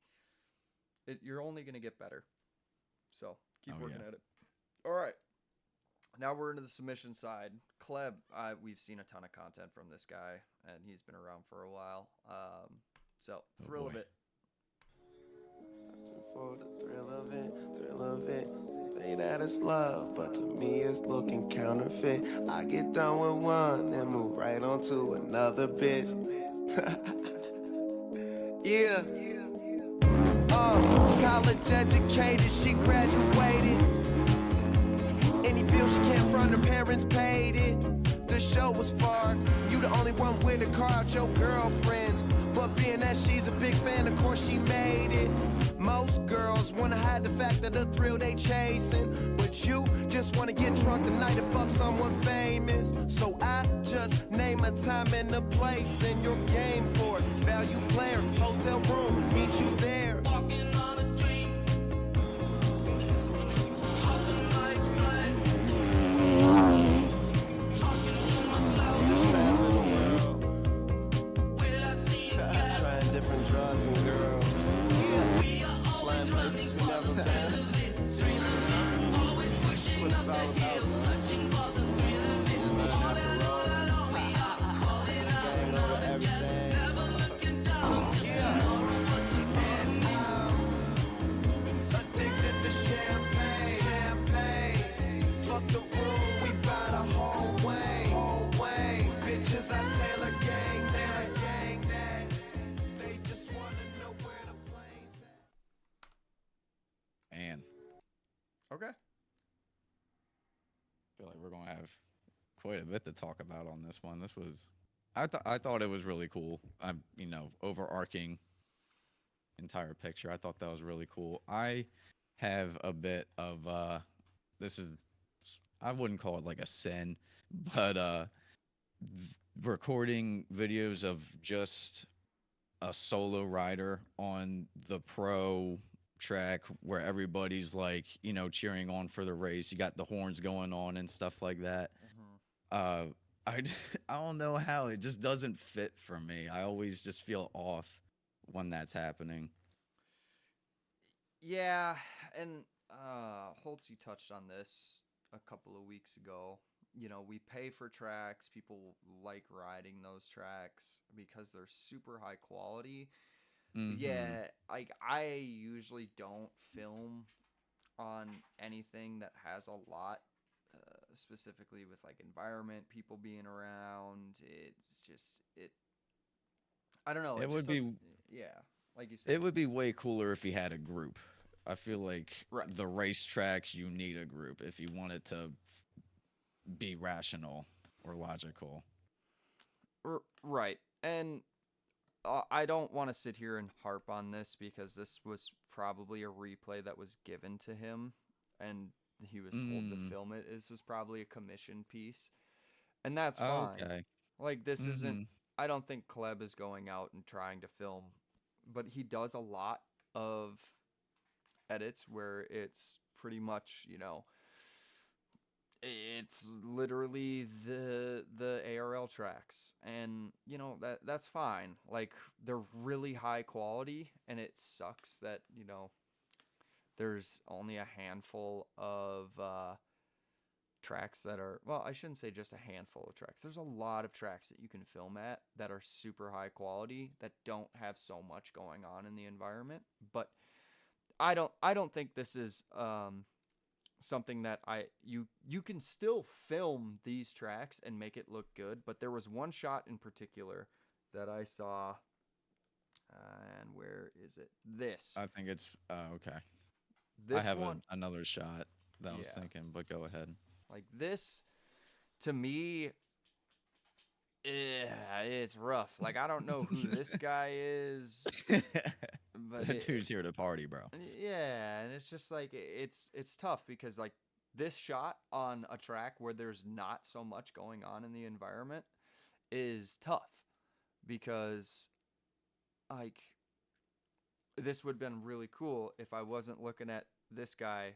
A: you're only gonna get better. So keep
B: Oh,
A: working
B: yeah.
A: at it. All right. Now we're into the submission side. Kleb, we've seen a ton of content from this guy, and he's been around for a while. So
B: Oh,
A: thrill of
B: boy.
A: it.
C: For the thrill of it. Say that it's love, but to me it's looking counterfeit. I get done with one and move right on to another bitch. Yeah. College educated, she graduated. Any bill she can't front, her parents paid it. The show was far, you the only one with a car out your girlfriends. But being that she's a big fan, of course she made it. Most girls wanna hide the fact that the thrill they chasing, but you just wanna get drunk tonight and fuck someone famous. So I just name a time and a place, and you're game for it. Value player, hotel room, meet you there. Walking on a dream. How can I explain? Talking to myself, just traveling the world. Will I see you again? Trying different drugs and girls. Yeah, we are always running for the thrill of it, thrill of it. Always pushing up the hill, searching for the thrill of it. All alone, we are calling out now again. Never looking down, just to know what's in front of me. Addicted to champagne. Fuck the room, we buy the whole way. Bitches, I Taylor gang that. They just wanna know where the plane's at.
B: Man,
A: Okay.
B: I feel like we're gonna have quite a bit to talk about on this one. I thought it was really cool. You know, overarching entire picture. I thought that was really cool. I have a bit of this is I wouldn't call it like a sin, but recording videos of just a solo rider on the pro track where everybody's like, cheering on for the race. You got the horns going on and stuff like that.
A: Mhm.
B: Uh, I I don't know how it just doesn't fit for me. I always just feel off when that's happening.
A: Yeah, and Holtz, you touched on this a couple of weeks ago. We pay for tracks. People like riding those tracks because they're super high quality. But
B: Mm-hmm.
A: yeah, like I usually don't film on anything that has a lot, specifically with like environment, people being around. It's just it. I don't know.
B: It
A: It just
B: would
A: does.
B: be
A: Yeah, like you said.
B: it would be way cooler if he had a group. I feel like
A: Right.
B: the racetracks you need a group if you want it to be rational or logical.
A: Right. And I don't want to sit here and harp on this because this was probably a replay that was given to him and he was told to
B: Mm.
A: film it. This was probably a commission piece. And that's fine.
B: Okay.
A: Like, this isn't,
B: Mm-hmm.
A: I don't think Kleb is going out and trying to film, but he does a lot of edits where it's pretty much, it's literally the ARL tracks, and that's fine. Like, they're really high quality, and it sucks that there's only a handful of tracks that are, well, I shouldn't say just a handful of tracks. There's a lot of tracks that you can film at that are super high quality that don't have so much going on in the environment. But I don't think this is something that you can still film these tracks and make it look good, but there was one shot in particular that I saw, and where is it? This.
B: I think it's okay. I
A: This
B: have
A: one.
B: another shot that I was
A: Yeah.
B: thinking, but go ahead.
A: Like this to me, yeah, it's rough. Like, I don't know who this guy is, but
B: That dude's here to party, bro.
A: yeah, and it's just like it's tough because like this shot on a track where there's not so much going on in the environment is tough because like this would have been really cool if I wasn't looking at this guy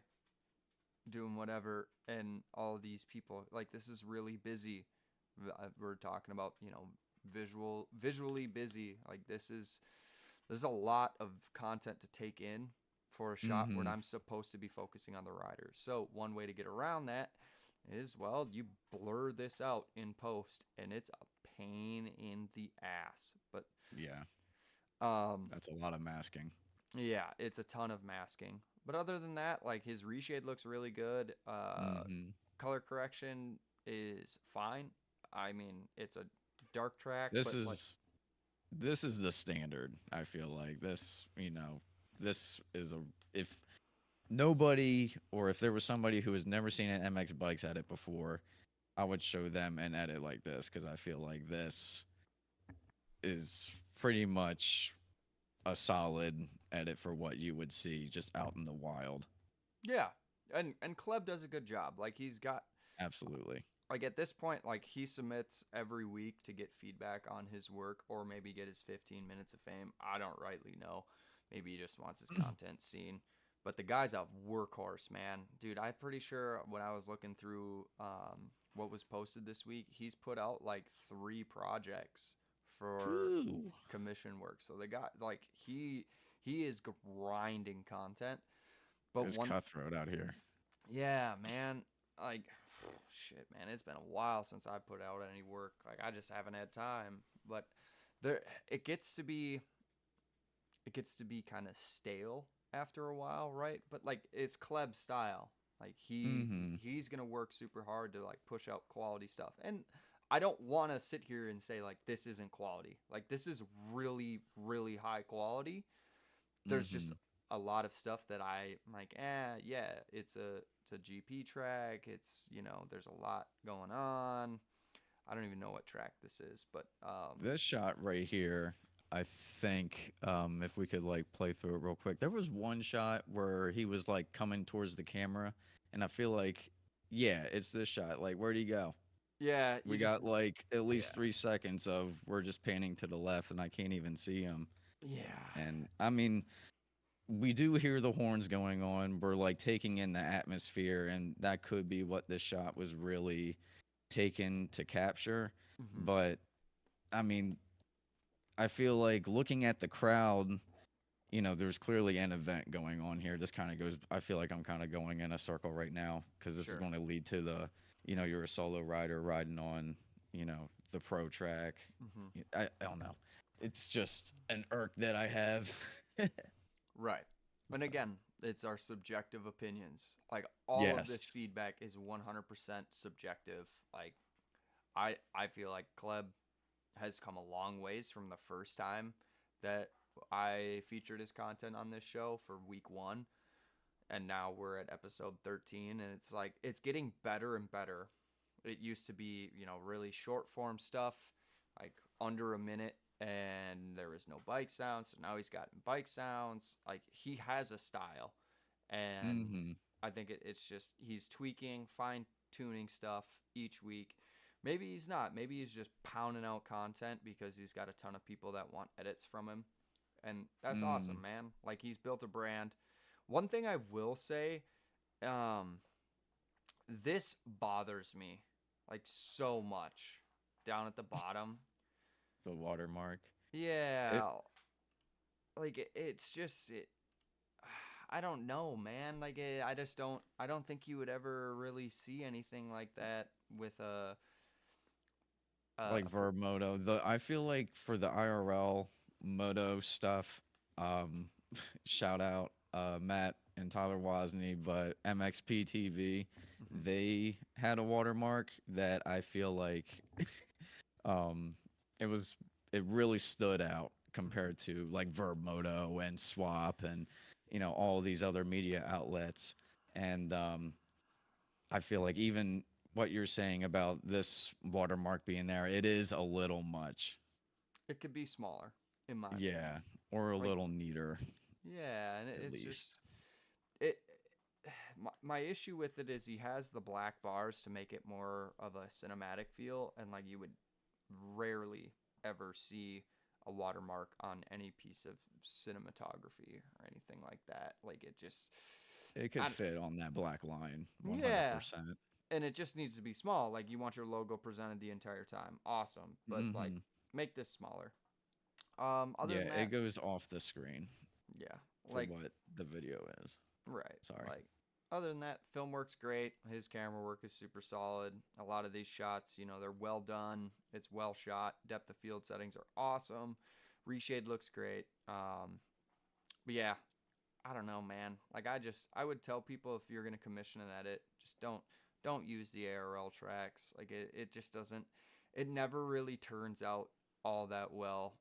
A: doing whatever and all of these people. Like, this is really busy. We're talking about visually busy. Like, there's a lot of content to take in for a shot where
B: Mm-hmm.
A: I'm supposed to be focusing on the riders. So one way to get around that is, well, you blur this out in post, and it's a pain in the ass. But
B: Yeah,
A: um,
B: that's a lot of masking.
A: yeah, it's a ton of masking. But other than that, like, his reshade looks really good.
B: Mm-hmm.
A: Color correction is fine. I mean, it's a dark track,
B: This
A: but like,
B: is this is the standard. I feel like this is a if nobody or if there was somebody who has never seen an MX Bikes edit before, I would show them an edit like this because I feel like this is pretty much a solid edit for what you would see just out in the wild.
A: yeah. And Kleb does a good job. Like, he's got,
B: Absolutely.
A: like, at this point, like, he submits every week to get feedback on his work or maybe get his 15 minutes of fame. I don't rightly know. Maybe he just wants his content seen. But the guy's a workhorse, man. Dude, I'm pretty sure when I was looking through what was posted this week, he's put out like 3 projects for
B: Ooh.
A: commission work. So the guy, like, he is grinding content. But
B: It's
A: one,
B: cutthroat out here.
A: yeah, man, like, shit, man, it's been a while since I put out any work. Like, I just haven't had time. But there, it gets to be kind of stale after a while, right? But like, it's Kleb style. Like,
B: Mm-hmm.
A: he's gonna work super hard to like push out quality stuff. And I don't want to sit here and say like this isn't quality. Like, this is really really high quality. There's just
B: Mm-hmm.
A: a lot of stuff that I like. Yeah, it's a GP track. It's, there's a lot going on. I don't even know what track this is, but
B: This shot right here, I think, if we could like play through it real quick. There was one shot where he was like coming towards the camera, and I feel like yeah, it's this shot. Like, where'd he go?
A: Yeah, you
B: We
A: just
B: got like at least
A: yeah.
B: 3 seconds of we're just panning to the left, and I can't even see him.
A: Yeah.
B: And I mean, we do hear the horns going on. We're like taking in the atmosphere, and that could be what this shot was really taken to capture.
A: Mhm.
B: But I mean, I feel like looking at the crowd, there's clearly an event going on here. This kind of goes, I feel like I'm kind of going in a circle right now because this is
A: Sure.
B: going to lead to you're a solo rider riding on, the pro track.
A: Mhm.
B: I don't know. It's just an irk that I have.
A: Right. And again, it's our subjective opinions. Like all of this
B: Yes.
A: feedback is 100% subjective. Like I feel like Kleb has come a long ways from the first time that I featured his content on this show for week 1, and now we're at episode 13, and it's like it's getting better and better. It used to be, really short form stuff, like under a minute, and there was no bike sounds. So now he's got bike sounds. Like he has a style, and
B: Hmm.
A: I think it's just he's tweaking, fine tuning stuff each week. Maybe he's not. Maybe he's just pounding out content because he's got a ton of people that want edits from him. And that's awesome,
B: Mm.
A: man. Like he's built a brand. One thing I will say, um, this bothers me like so much down at the bottom.
B: The watermark. It
A: Yeah, like it's just I don't know, man. Like I just don't. I don't think you would ever really see anything like that with
B: like
A: a pro.
B: verb moto. I feel like for the IRL moto stuff, um, shout out Matt and Tyler Wozni, but MXP TV,
A: Mhm.
B: they had a watermark that I feel like um it was it really stood out
A: Mhm.
B: compared to like verb moto and swap and all these other media outlets. And I feel like even what you're saying about this watermark being there, it is a little much.
A: It could be smaller, in my
B: Yeah,
A: opinion.
B: or a
A: Like
B: little neater
A: yeah, and
B: at
A: it's
B: least.
A: just it. My issue with it is he has the black bars to make it more of a cinematic feel, and like you would rarely ever see a watermark on any piece of cinematography or anything like that. Like it just,
B: It could
A: I,
B: fit on that black line
A: yeah,
B: 100%.
A: and it just needs to be small. Like you want your logo presented the entire time, awesome. But like
B: Hmm.
A: make this smaller. Other
B: Yeah,
A: than
B: it
A: that,
B: goes off the screen
A: yeah,
B: for
A: like
B: what the video is.
A: right,
B: Sorry.
A: like. Other than that, film work's great. His camera work is super solid. A lot of these shots, they're well done. It's well shot. Depth of field settings are awesome. Reshade looks great. But yeah, I don't know, man. Like I would tell people if you're gonna commission an edit, just don't use the ARL tracks. Like it just doesn't. It never really turns out all that well.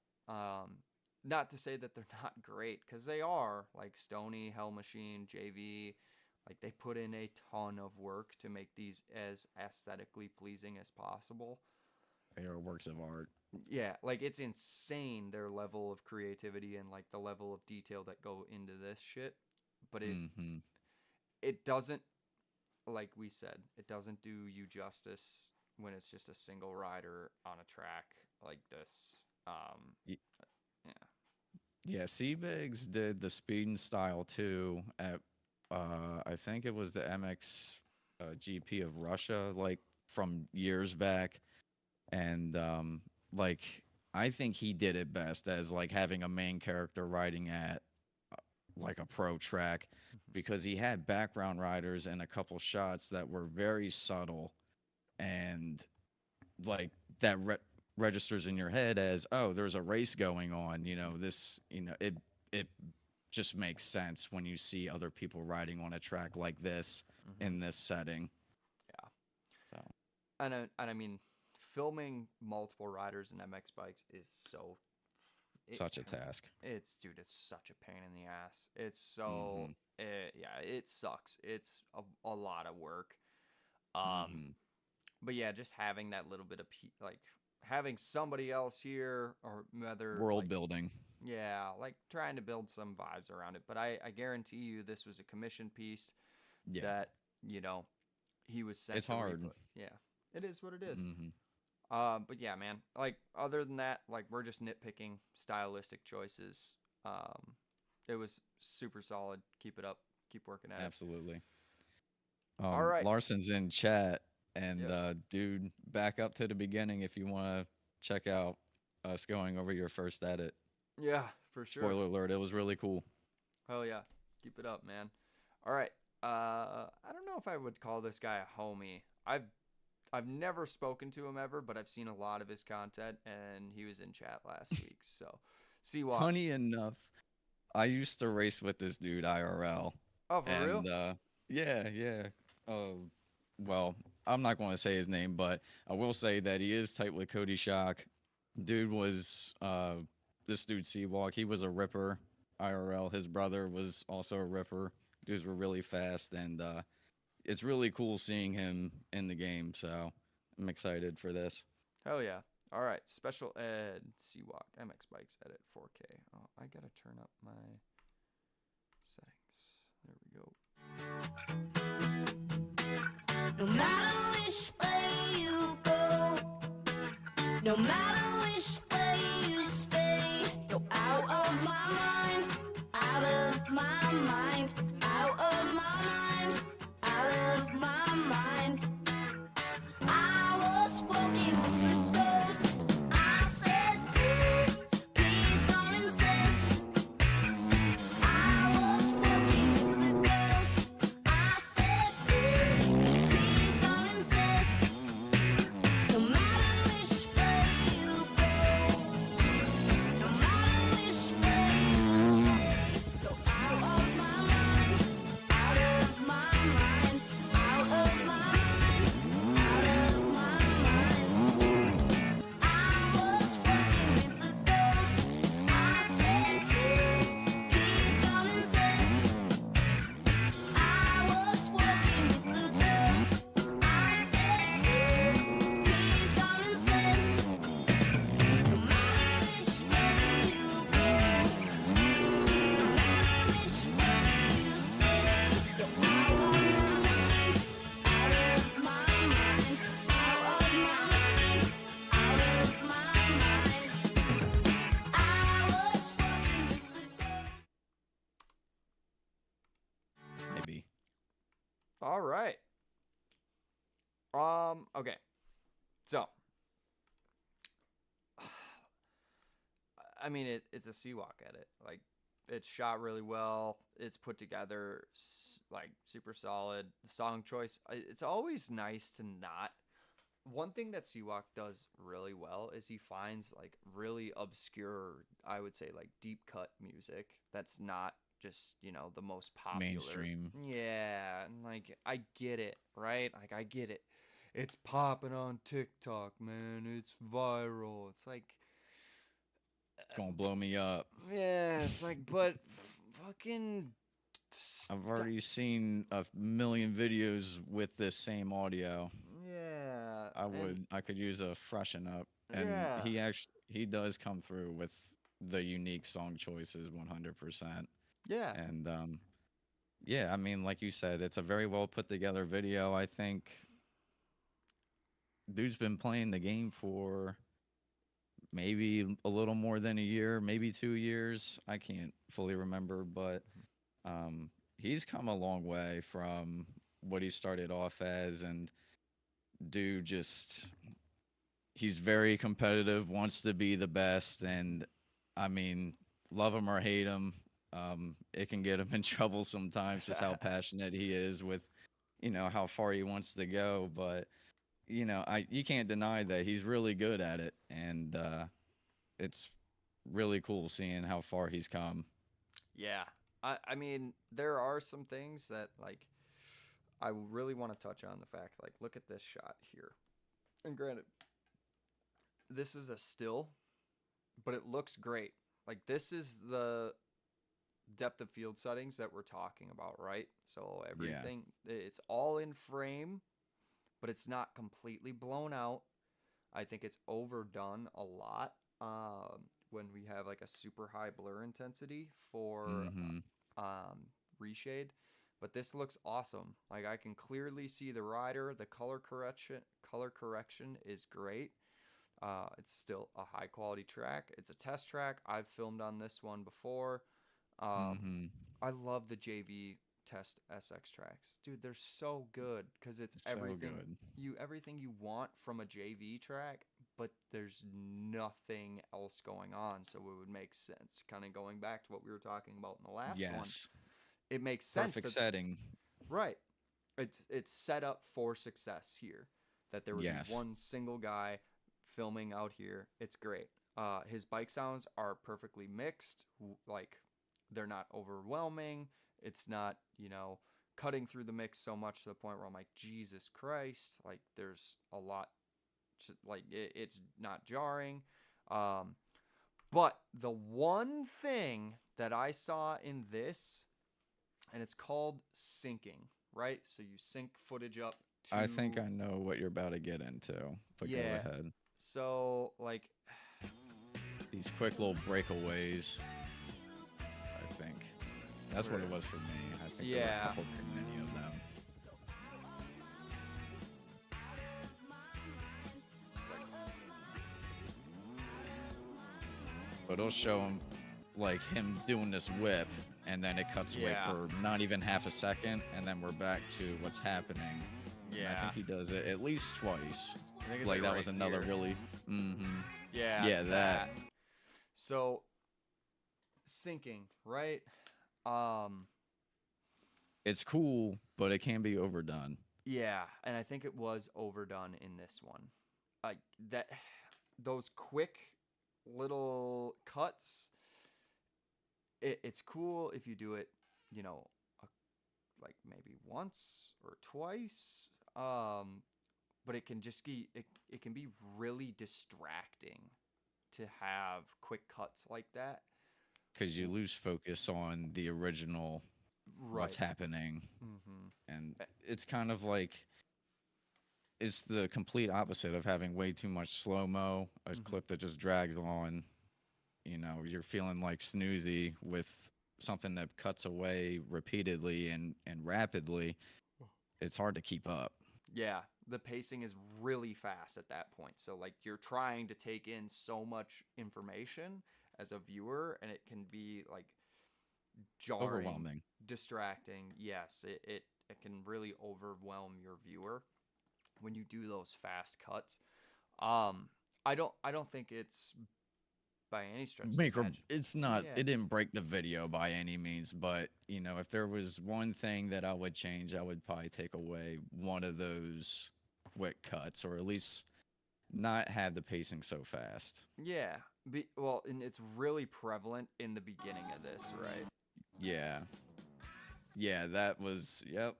A: Not to say that they're not great, because they are. Like Stony, Hell Machine, JV, like they put in a ton of work to make these as aesthetically pleasing as possible.
B: They are works of art.
A: Yeah, like it's insane their level of creativity and like the level of detail that go into this shit. But
B: Hmm.
A: it doesn't, like we said, it doesn't do you justice when it's just a single rider on a track like this. Yeah.
B: Yeah, Seabigs did the speed and style too at I think it was the MX GP of Russia, like from years back. And like I think he did it best as like having a main character riding at like a pro track,
A: Mhm.
B: because he had background riders in a couple shots that were very subtle, and like that registers in your head as, oh, there's a race going on, this, it just makes sense when you see other people riding on a track like this
A: Mhm.
B: in this setting.
A: Yeah.
B: So
A: And I mean, filming multiple riders and MX bikes is so it,
B: such a task.
A: it's dude, it's such a pain in the ass. It's so
B: Hmm.
A: yeah, it sucks. It's a lot of work. Um,
B: Hmm.
A: but yeah, just having that little bit of like having somebody else here, or whether
B: World
A: like
B: building.
A: yeah, like trying to build some vibes around it. But I guarantee you, this was a commission piece
B: Yeah.
A: that you know he was sent
B: It's
A: to
B: hard.
A: replay. Yeah, it is what it is.
B: Hmm.
A: But yeah, man. Like other than that, like we're just nitpicking stylistic choices. It was super solid. Keep it up. Keep working at it.
B: Absolutely.
A: All right.
B: Larson's in chat, and
A: Yep.
B: dude, back up to the beginning if you want to check out us going over your first edit.
A: Yeah, for sure.
B: Spoiler alert, it was really cool.
A: Hell yeah. Keep it up, man. All right. I don't know if I would call this guy a homie. I've never spoken to him ever, but I've seen a lot of his content, and he was in chat last week. So, Seawalk.
B: Funny enough, I used to race with this dude IRL.
A: Oh, for real?
B: And yeah. Well, I'm not going to say his name, but I will say that he is tight with Cody Shock. Dude was this dude Seawalk. He was a ripper IRL. His brother was also a ripper. Dudes were really fast, and it's really cool seeing him in the game. So I'm excited for this.
A: Hell yeah. All right. Special Ed Seawalk MX Bikes edit 4K. Oh, I got to turn up my settings. There we go.
C: No matter which way you go, no matter which way you stay, you're out of my mind, out of my mind, out of my mind, out of my mind. I was walking with the ghost. I said, please don't insist. I was walking with the ghost. I said, please don't insist. No matter which way you go, no matter which way you stay, you're out of my mind, out of my mind, out of my mind, out of my mind. I was walking with the ghost. I said, please don't insist. I was walking with the ghost. I said, please don't insist. No matter which way you go, no matter which way you stay, you're out of my mind, out of my mind, out of my mind, out of my mind. I was walking with the ghost.
B: Maybe.
A: All right. Okay. So, I mean, it's a Seawalk edit. Like, it's shot really well. It's put together, like, super solid. The song choice, it's always nice to not. One thing that Seawalk does really well is he finds, like, really obscure, I would say, like, deep cut music that's not just, the most popular.
B: Mainstream.
A: Yeah, and, like, I get it, right? Like, I get it. It's popping on TikTok, man. It's viral. It's like,
B: It's gonna blow me up.
A: yeah, it's like, but fucking.
B: I've already seen a million videos with this same audio.
A: Yeah. and-
B: I could use a freshen up, and
A: Yeah.
B: he does come through with the unique song choices 100%.
A: Yeah.
B: And yeah, I mean, like you said, it's a very well put together video. I think dude's been playing the game for maybe a little more than a year, maybe 2 years. I can't fully remember, but he's come a long way from what he started off as. And dude just, he's very competitive, wants to be the best. And I mean, love him or hate him, it can get him in trouble sometimes, just how passionate he is with, how far he wants to go. But you can't deny that he's really good at it, and it's really cool seeing how far he's come.
A: Yeah. I mean, there are some things that, like, I really want to touch on the fact, like, look at this shot here. And granted, this is a still, but it looks great. Like, this is the depth of field settings that we're talking about, right? So everything, it's all in frame, but it's not completely blown out. I think it's overdone a lot when we have like a super high blur intensity for
B: Mhm.
A: reshade. but this looks awesome. Like I can clearly see the rider. The color correction is great. It's still a high quality track. It's a test track. I've filmed on this one before.
B: Mm-hmm.
A: I love the JV test SX tracks, dude. They're so good because it's
B: So
A: everything
B: good.
A: everything you want from a JV track, but there's nothing else going on, so it would make sense. Kind of going back to what we were talking about in the last one,
B: Yes.
A: it makes sense
B: Perfect
A: that
B: setting.
A: right, it's set up for success here. That there would be
B: Yes.
A: one single guy filming out here. It's great. His bike sounds are perfectly mixed. Like they're not overwhelming. It's not, cutting through the mix so much to the point where I'm like, Jesus Christ, like there's a lot, like it's not jarring. But the one thing that I saw in this, and it's called syncing, right? So you sync footage up to.
B: I think I know what you're about to get into, but go
A: Yeah.
B: ahead.
A: So like,
B: These quick little breakaways, I think. That's what it was for me. I think there were
A: Yeah.
B: a couple too many of them. But it'll show him, like, him doing this whip, and then it cuts away
A: Yeah.
B: for not even half a second, and then we're back to what's happening. And I think he does it at least twice.
A: I think it's
B: Like, that
A: right
B: was another
A: here.
B: really... Mm-hmm.
A: Yeah.
B: Yeah, that.
A: So syncing, right?
B: It's cool, but it can be overdone.
A: Yeah, and I think it was overdone in this one. That those quick little cuts. It's cool if you do it, like maybe once or twice. But it can just be it can be really distracting to have quick cuts like that.
B: Because you lose focus on the original, what's happening.
A: Mm-hmm.
B: And it's kind of like, it's the complete opposite of having way too much slow-mo, a clip that just drags on. You're feeling like Snoozy with something that cuts away repeatedly and rapidly. It's hard to keep up.
A: Yeah, the pacing is really fast at that point. So like you're trying to take in so much information as a viewer, and it can be like jarring,
B: Overwhelming.
A: distracting. Yes, it can really overwhelm your viewer when you do those fast cuts. I don't think it's by any stretch of the imagination.
B: It's not,
A: Yeah.
B: it didn't break the video by any means, but if there was one thing that I would change, I would probably take away one of those quick cuts, or at least not have the pacing so fast.
A: Yeah. Well, and it's really prevalent in the beginning of this, right?
B: Yeah. Yeah, that was, yep.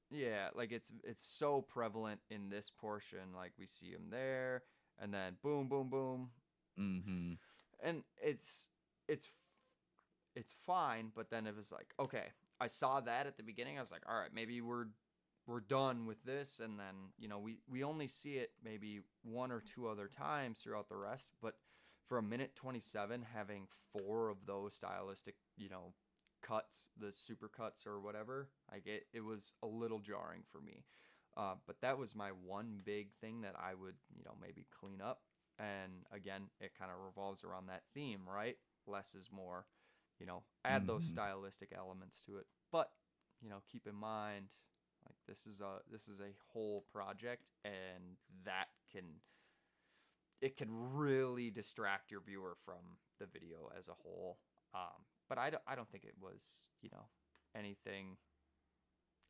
A: Yeah, like it's so prevalent in this portion. Like we see him there, and then boom, boom, boom,
B: Mm-hmm.
A: and it's fine. But then it was like, okay, I saw that at the beginning. I was like, all right, maybe we're done with this, and then we only see it maybe one or two other times throughout the rest. But for a minute 27, having 4 of those stylistic, cuts, the super cuts or whatever, like it was a little jarring for me. But that was my one big thing that I would, maybe clean up. And again, it kind of revolves around that theme, right? Less is more, add those stylistic elements to it. But, keep in mind, like this is a whole project, and it can really distract your viewer from the video as a whole. But I don't think it was, anything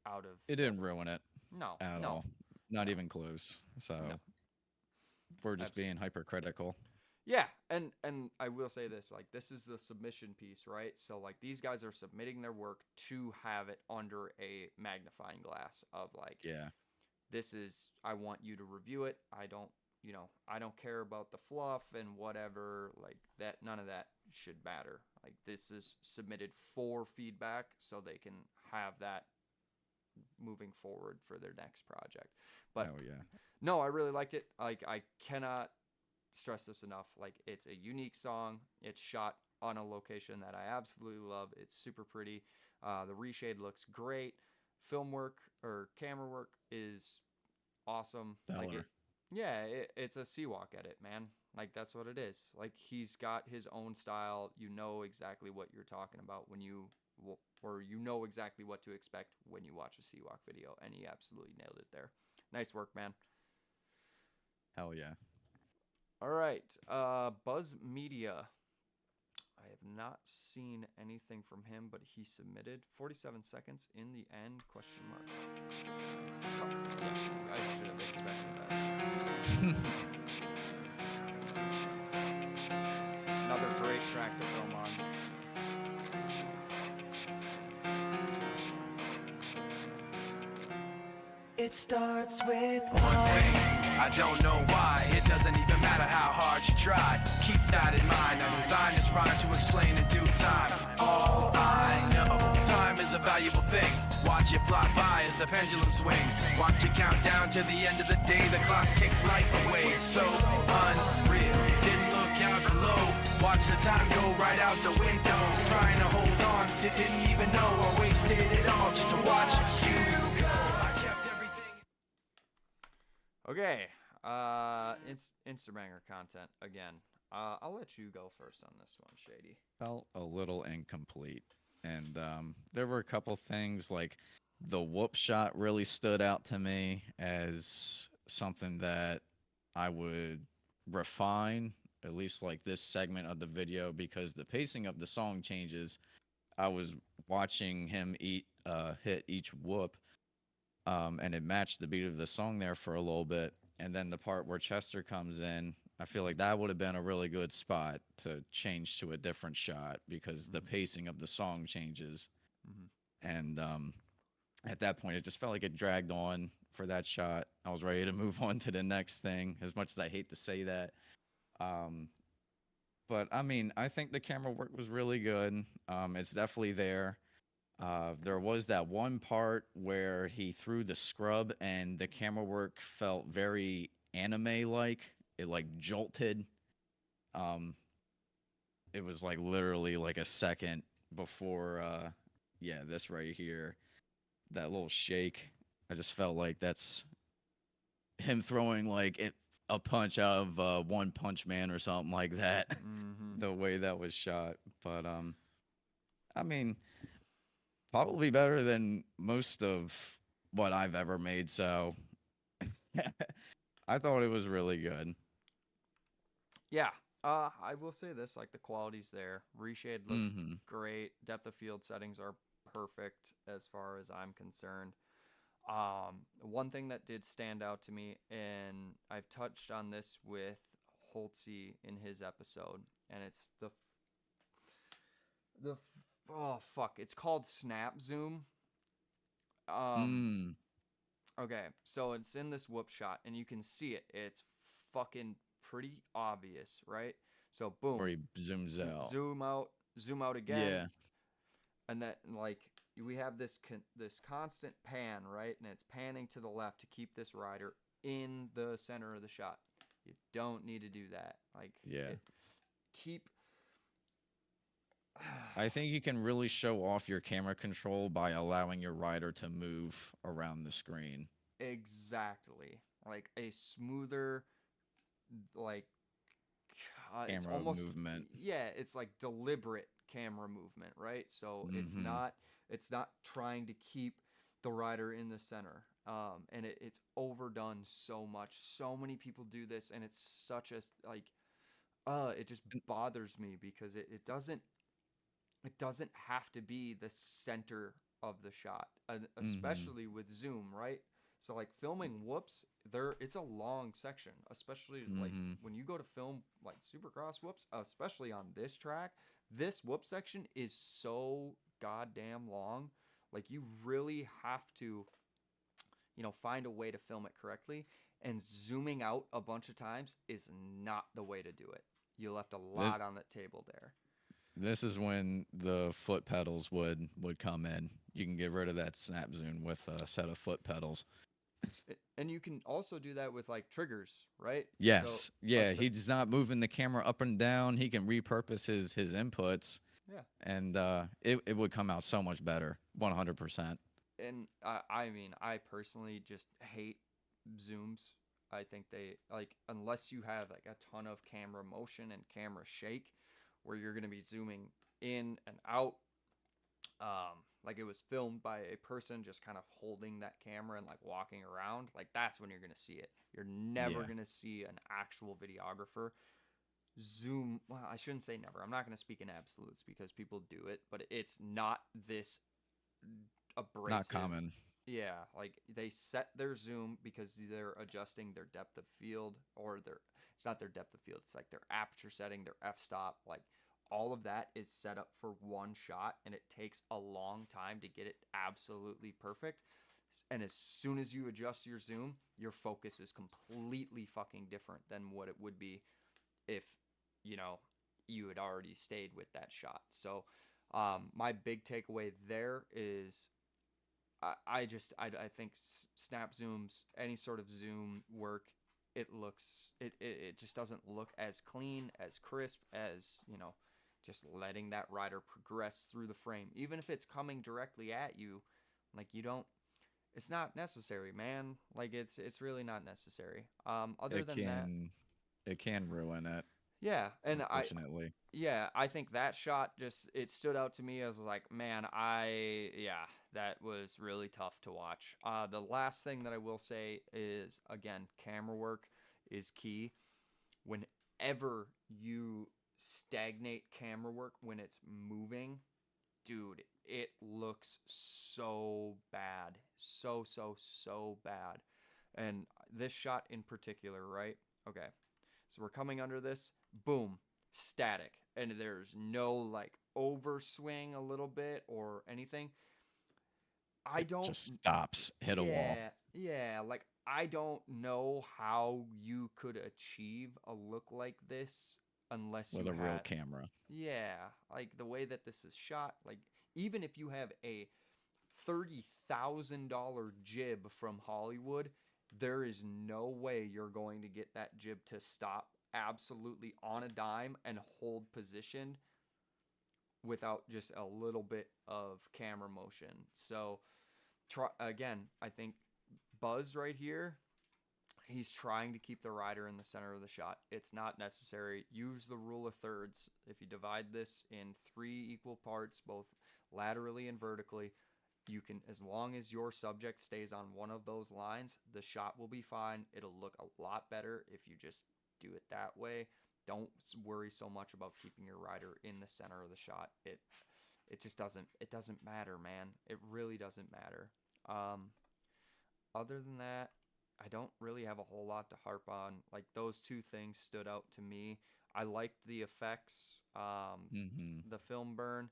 A: out of...
B: It didn't ruin it
A: No,
B: at all. Not even close. So we're just being hypercritical.
A: Yeah, and I will say this, like this is the submission piece, right? So like these guys are submitting their work to have it under a magnifying glass of like,
B: Yeah.
A: this is, I want you to review it. I don't care about the fluff and whatever, like that, none of that should matter. Like this is submitted for feedback so they can have that moving forward for their next project. But
B: oh yeah.
A: no, I really liked it. Like I cannot stress this enough. Like it's a unique song. It's shot on a location that I absolutely love. It's super pretty. The reshade looks great. Film work or camera work is awesome. Like
B: Stellar.
A: it's a Seawalk edit, man. Like that's what it is. Like he's got his own style. You know exactly what you're talking about when or you know exactly what to expect when you watch a Seawalk video, and he absolutely nailed it there. Nice work, man.
B: Hell yeah.
A: All right, Buzz Media. I have not seen anything from him, but he submitted 47 seconds in the end, question mark. Oh, yeah, I should have expected that. Another great track to film on.
C: It starts with
D: One thing, I don't know why. It doesn't even matter how hard you try. Keep that in mind. I designed this rhyme to explain in due time. All I know, time is a valuable thing. Watch it fly by as the pendulum swings. Watch it count down to the end of the day. The clock takes life away. It's so unreal. Didn't look out below. Watch the time go right out the window. Trying to hold on, didn't even know I wasted it all just to watch you go. I kept everything.
A: Okay, Instabanger content again. I'll let you go first on this one, Shady.
B: Felt a little incomplete. And there were a couple things like the whoop shot really stood out to me as something that I would refine, at least like this segment of the video, because the pacing of the song changes. I was watching him hit each whoop, and it matched the beat of the song there for a little bit. And then the part where Chester comes in, I feel like that would have been a really good spot to change to a different shot because the pacing of the song changes. And at that point, it just felt like it dragged on for that shot. I was ready to move on to the next thing, as much as I hate to say that. But, I mean, I think the camera work was really good. It's definitely there. There was that one part where he threw the scrub and the camera work felt very anime-like. It like jolted. It was like literally like a second before, this right here, that little shake. I just felt like that's him throwing like a punch out of One Punch Man or something like that. The way that was shot, but I mean, probably better than most of what I've ever made. So I thought it was really good.
A: Yeah, I will say this, like the quality's there. Reshade looks great. Depth of field settings are perfect as far as I'm concerned. One thing that did stand out to me, and I've touched on this with Holtzy in his episode, and it's it's called snap zoom. Okay, so it's in this whoop shot, and you can see it. It's fucking pretty obvious, right? So boom,
B: Where he zooms out.
A: Zoom out again.
B: Yeah.
A: And that, like, we have this constant pan, right? And it's panning to the left to keep this rider in the center of the shot. You don't need to do that. Like,
B: yeah.
A: Keep.
B: I think you can really show off your camera control by allowing your rider to move around the screen.
A: Exactly. Like a smoother, like,
B: camera
A: it's almost
B: movement.
A: Yeah, it's like deliberate camera movement, right? So it's not trying to keep the rider in the center. And it's overdone so much. So many people do this, and it's such a like it just bothers me because it doesn't have to be the center of the shot, especially with zoom, right? So like filming whoops, it's a long section, especially like when you go to film like Supercross whoops, especially on this track. This whoop section is so goddamn long. Like you really have to, find a way to film it correctly. And zooming out a bunch of times is not the way to do it. You left a lot on the table there.
B: This is when the foot pedals would come in. You can get rid of that snap zoom with a set of foot pedals.
A: And you can also do that with like triggers, right? So
B: Yes. Yeah,
A: s-
B: he's not moving the camera up and down. He can repurpose his inputs,
A: yeah.
B: and it would come out so much better. 100%.
A: And I mean, I personally just hate zooms. I think they like unless you have like a ton of camera motion and camera shake, where you're gonna be zooming in and out, like it was filmed by a person just kind of holding that camera and like walking around. Like that's when you're gonna see it. You're never
B: Yeah.
A: gonna see an actual videographer zoom. Well, I shouldn't say never. I'm not gonna speak in absolutes because people do it, but it's not this
B: Not
A: abrasive.
B: common.
A: Yeah, like they set their zoom because they're adjusting their depth of field or their it's not their depth of field, it's like their aperture setting, their f-stop, like all of that is set up for one shot and it takes a long time to get it absolutely perfect. And as soon as you adjust your zoom, your focus is completely fucking different than what it would be if, you know, you had already stayed with that shot. So, my big takeaway there is I think snap zooms, any sort of zoom work, it just doesn't look as clean, as crisp as, you know, just letting that rider progress through the frame. Even if it's coming directly at you, like you don't it's not necessary, man. Like it's really not necessary. Other
B: It
A: than that,
B: can ruin it,
A: yeah, and
B: unfortunately.
A: I think that shot just it stood out to me as like, man, yeah, that was really tough to watch. The last thing that I will say is again, camera work is key. Whenever you stagnate camera work when it's moving, dude, it looks so bad. So bad. And this shot in particular, right? Okay. So we're coming under this, boom, static. And there's no like overswing a little bit or anything. I
B: It
A: don't,
B: just stops, hit a wall
A: yeah, like I don't know how you could achieve a look like this unless
B: with
A: you
B: a real
A: had,
B: camera.
A: yeah, like the way that this is shot, like even if you have a $30,000 jib from Hollywood, there is no way you're going to get that jib to stop absolutely on a dime and hold position without just a little bit of camera motion. So, try again, I think Buzz right here, he's trying to keep the rider in the center of the shot. It's not necessary. Use the rule of thirds. If you divide this in 3 equal parts, both laterally and vertically, you can, as long as your subject stays on one of those lines, the shot will be fine. It'll look a lot better if you just do it that way. Don't worry so much about keeping your rider in the center of the shot. It just doesn't matter, man. It really doesn't matter. Other than that, I don't really have a whole lot to harp on. Like those two things stood out to me. I liked the effects,
B: Hmm.
A: the film burn.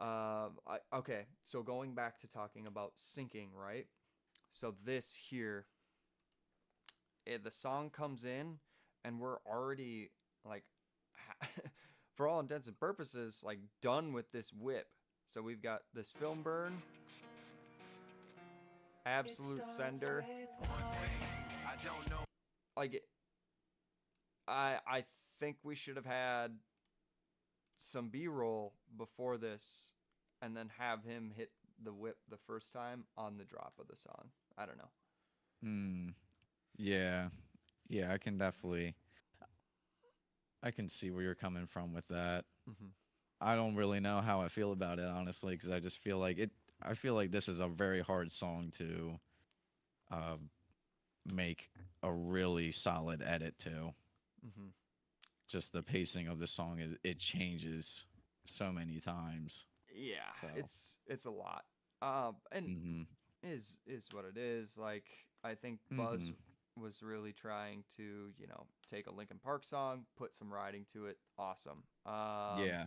A: Okay, so going back to talking about syncing, right? So this here, the song comes in, and we're already like, for all intents and purposes, like done with this whip. So we've got this film burn, absolute sender.
D: I don't know.
A: Like, I think we should have had some B-roll before this, and then have him hit the whip the first time on the drop of the song. I don't know.
B: Mm, yeah. Yeah, I can see where you're coming from with that.
A: Mm-hmm.
B: I don't really know how I feel about it, honestly, because I just feel like I feel like this is a very hard song to uh, make a really solid edit to.
A: Mm-hmm.
B: Just the pacing of the song it changes so many times.
A: Yeah,
B: So,
A: it's a lot. And
B: mhm,
A: is what it is. Like I think Buzz
B: mhm,
A: was really trying to, take a Linkin Park song, put some riding to it. Awesome.
B: yeah,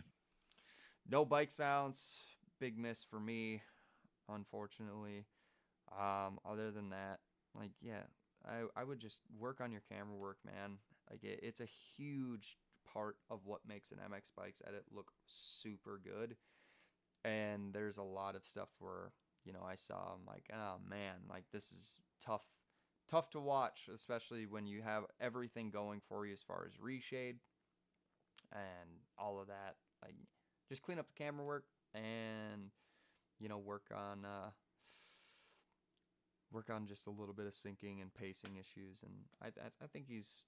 A: No bike sounds, big miss for me, unfortunately. Other than that, like yeah, I would just work on your camera work, man. Like it's a huge part of what makes an MX Bikes edit look super good. And there's a lot of stuff where, I saw I'm like, oh man, like this is tough tough to watch, especially when you have everything going for you as far as reshade and all of that. Like, just clean up the camera work and work on just a little bit of syncing and pacing issues. And I think he's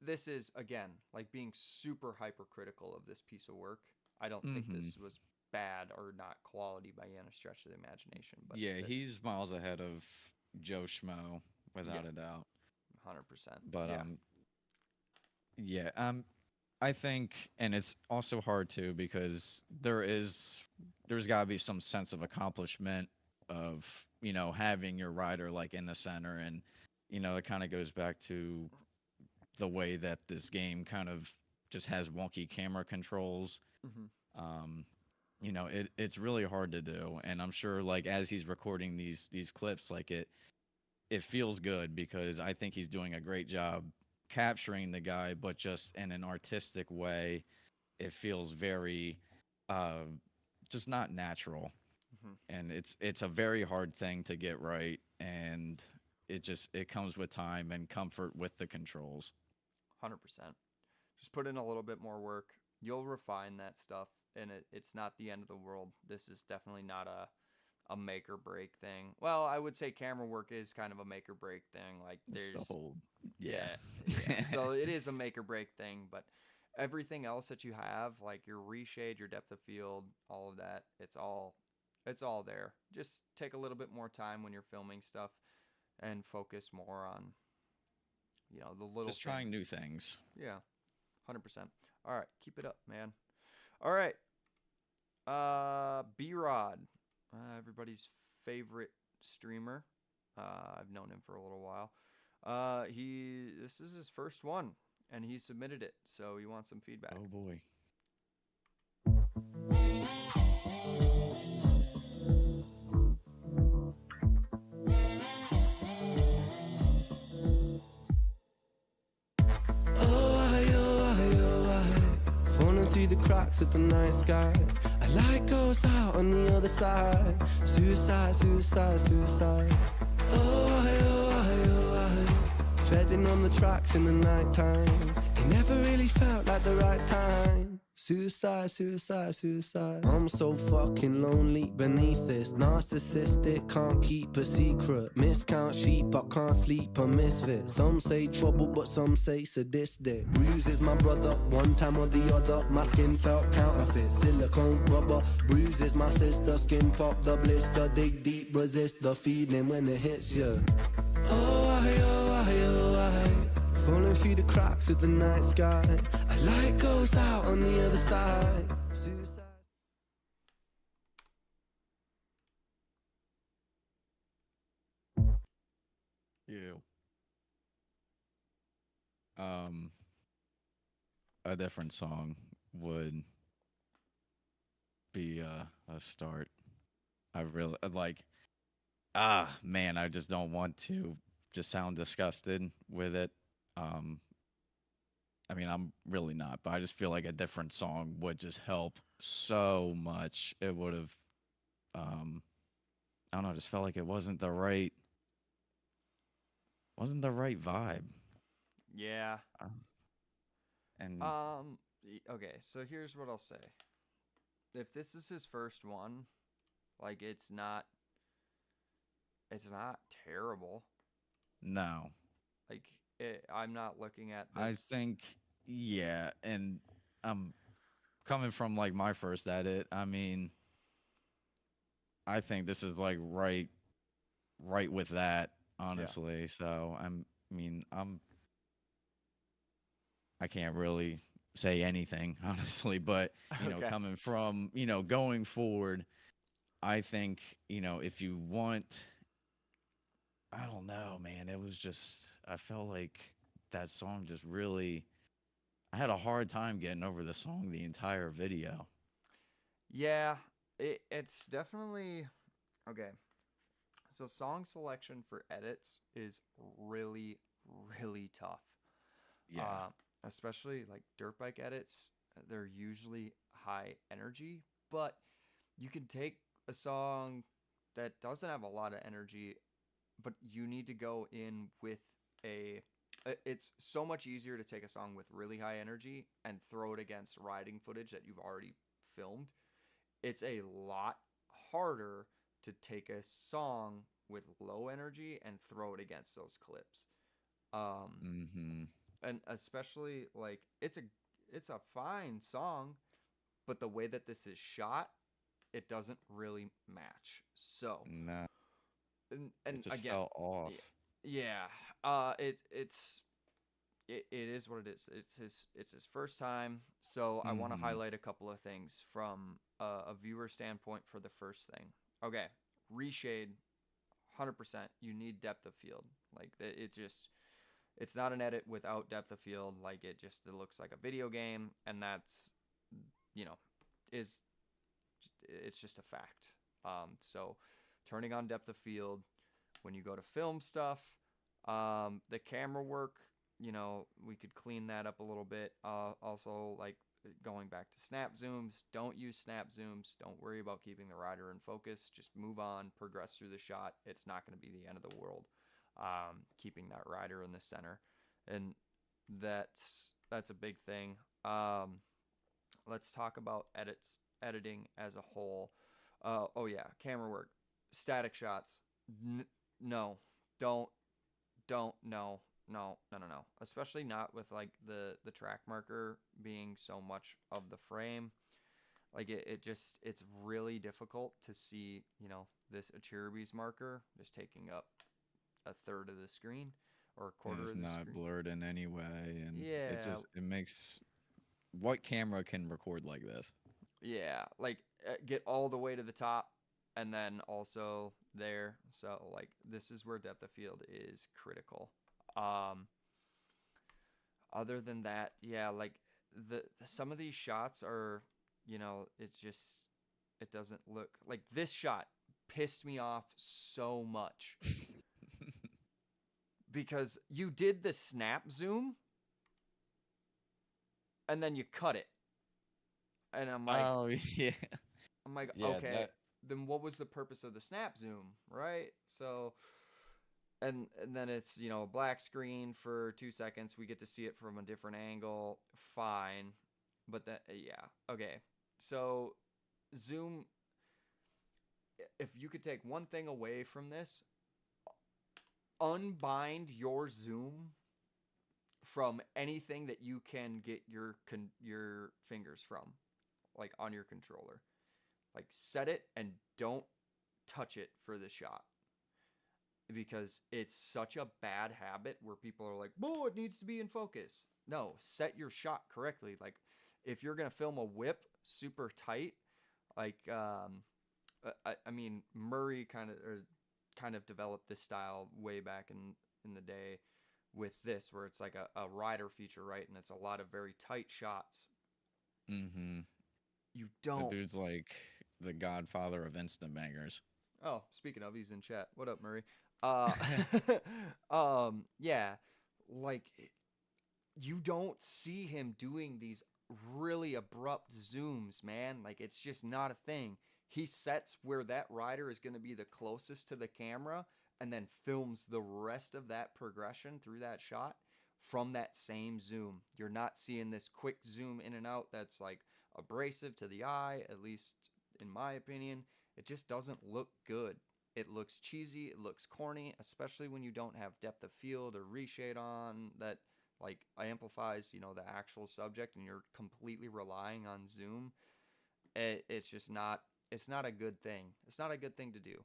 A: this is, again, like, being super hypercritical of this piece of work. I don't think this was bad or not quality by any stretch of the imagination. But
B: Yeah, he's miles ahead of Joe Schmo, without a doubt.
A: 100%.
B: But I think, and it's also hard too, because there's got to be some sense of accomplishment of having your rider like in the center, and it kind of goes back to the way that this game kind of just has wonky camera controls. It's really hard to do, and I'm sure, like, as he's recording these clips, like, it feels good, because I think he's doing a great job capturing the guy, but just in an artistic way. It feels very just not natural. And it's a very hard thing to get right, and it comes with time and comfort with the controls.
A: 100%. Just put in a little bit more work. You'll refine that stuff, and it's not the end of the world. This is definitely not a make or break thing. Well, I would say camera work is kind of a make or break thing. Like, there's
B: It's the whole,
A: So it is a make or break thing, but everything else that you have, like your reshade, your depth of field, all of that, it's all there. Just take a little bit more time when you're filming stuff and focus more on the little
B: just trying new things.
A: Yeah. 100%. All right, keep it up, man. All right. B-Rod, everybody's favorite streamer. I've known him for a little while. This is his first one, and he submitted it, so he wants some feedback.
B: Oh boy.
C: Through the cracks of the night sky, a light goes out on the other side. Suicide, suicide, suicide. Oh, treading on the tracks in the night time. It never really felt like the right time. Suicide, suicide, suicide. I'm so fucking lonely beneath this. Narcissistic, can't keep a secret. Miscount sheep, but can't sleep, a misfit. Some say trouble, but some say sadistic. Bruises my brother, one time or the other. My skin felt counterfeit, silicone rubber. Bruises my sister, skin pop the blister. Dig deep, resist the feeling when it hits you. Falling through the cracks of the night sky. A light goes out on the other side. Suicide.
B: You. A different song would be a start. I really like. Man, I just don't want to just sound disgusted with it. I mean, I'm really not, but I just feel like a different song would just help so much. It would have, I don't know, just felt like it wasn't the right vibe.
A: Yeah.
B: And
A: Okay, so here's what I'll say. If this is his first one, like, it's not terrible.
B: no,
A: Like, I'm not looking at this.
B: I think, yeah, and I'm coming from like my first edit. I mean, I think this is like right with that, honestly. So I can't really say anything, honestly, but
A: Okay.
B: coming from, going forward, I think, if you want, I don't know, man, it was just, I felt like that song just really, I had a hard time getting over the song the entire video.
A: Yeah, it's definitely okay. So song selection for edits is really, really tough.
B: Yeah.
A: Especially like dirt bike edits, they're usually high energy, but you can take a song that doesn't have a lot of energy, but you need to go in with it's so much easier to take a song with really high energy and throw it against riding footage that you've already filmed. It's a lot harder to take a song with low energy and throw it against those clips.
B: Mm-hmm.
A: And especially like it's a fine song, but the way that this is shot, it doesn't really match. So,
B: Nah,
A: and
B: it just
A: again,
B: fell off.
A: yeah, it is what it is. It's his first time, so I want to
B: Mm-hmm.
A: highlight a couple of things from a viewer standpoint for the first thing. Okay, reshade, 100%. You need depth of field. Like it just it's not an edit without depth of field. Like it looks like a video game, and that's you know is it's just a fact. So turning on depth of field when you go to film stuff, the camera work, we could clean that up a little bit. Also, like going back to snap zooms, don't use snap zooms. Don't worry about keeping the rider in focus. Just move on, progress through the shot. It's not going to be the end of the world. Keeping that rider in the center, and that's a big thing. Let's talk about editing as a whole. Oh yeah, camera work, static shots. No, don't, no, no, no, no, no. Especially not with like the track marker being so much of the frame. Like it's really difficult to see, this Achiribes marker just taking up a third of the screen or a
B: And
A: quarter
B: it's
A: of the
B: not
A: screen.
B: blurred in any way, and
A: Yeah,
B: it makes what camera can record like this?
A: yeah, like get all the way to the top and then also there. So like this is where depth of field is critical. Um Other than that, yeah, like the some of these shots are, it doesn't look like this shot pissed me off so much because you did the snap zoom and then you cut it. And
B: Oh yeah,
A: I'm like,
B: yeah.
A: okay,
B: That
A: then what was the purpose of the snap zoom, right? So, and then it's a black screen for 2 seconds. We get to see it from a different angle. Fine, but that yeah, okay. So, zoom. If you could take one thing away from this, unbind your zoom from anything that you can get your fingers from, like on your controller. Like set it and don't touch it for the shot because it's such a bad habit where people are like, "Oh, it needs to be in focus." No, set your shot correctly. Like if you're gonna film a whip super tight, like I mean Murray kind of developed this style way back in the day with this where it's like a rider feature, right? And it's a lot of very tight shots.
B: mm-hmm.
A: You
B: The
A: don't
B: dude's like the godfather of instant bangers.
A: Oh, speaking of, he's in chat. What up, Murray? Yeah, like you don't see him doing these really abrupt zooms, man. Like it's just not a thing. He sets where that rider is going to be the closest to the camera and then films the rest of that progression through that shot from that same zoom. You're not seeing this quick zoom in and out that's like abrasive to the eye, at least in my opinion. It just doesn't look good. It looks cheesy, it looks corny, especially when you don't have depth of field or reshade on that like amplifies, the actual subject and you're completely relying on zoom. It's not a good thing. It's not a good thing to do.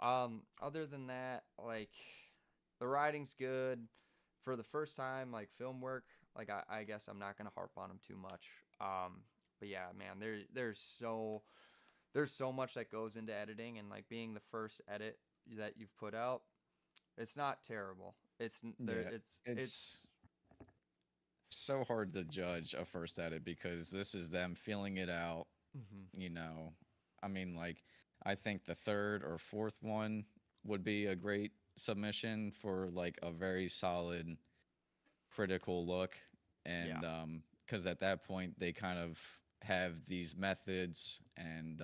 A: Other than that, like the writing's good for the first time, like film work. Like I guess I'm not gonna harp on them too much. But yeah, man, there's so much that goes into editing and like being the first edit that you've put out. It's not terrible. It's there.
B: Yeah,
A: It's
B: it's so hard to judge a first edit because this is them feeling it out.
A: mhm.
B: You know, I mean, like, I think the third or fourth one would be a great submission for like a very solid critical look.
A: Yeah.
B: And because at that point, they kind of have these methods and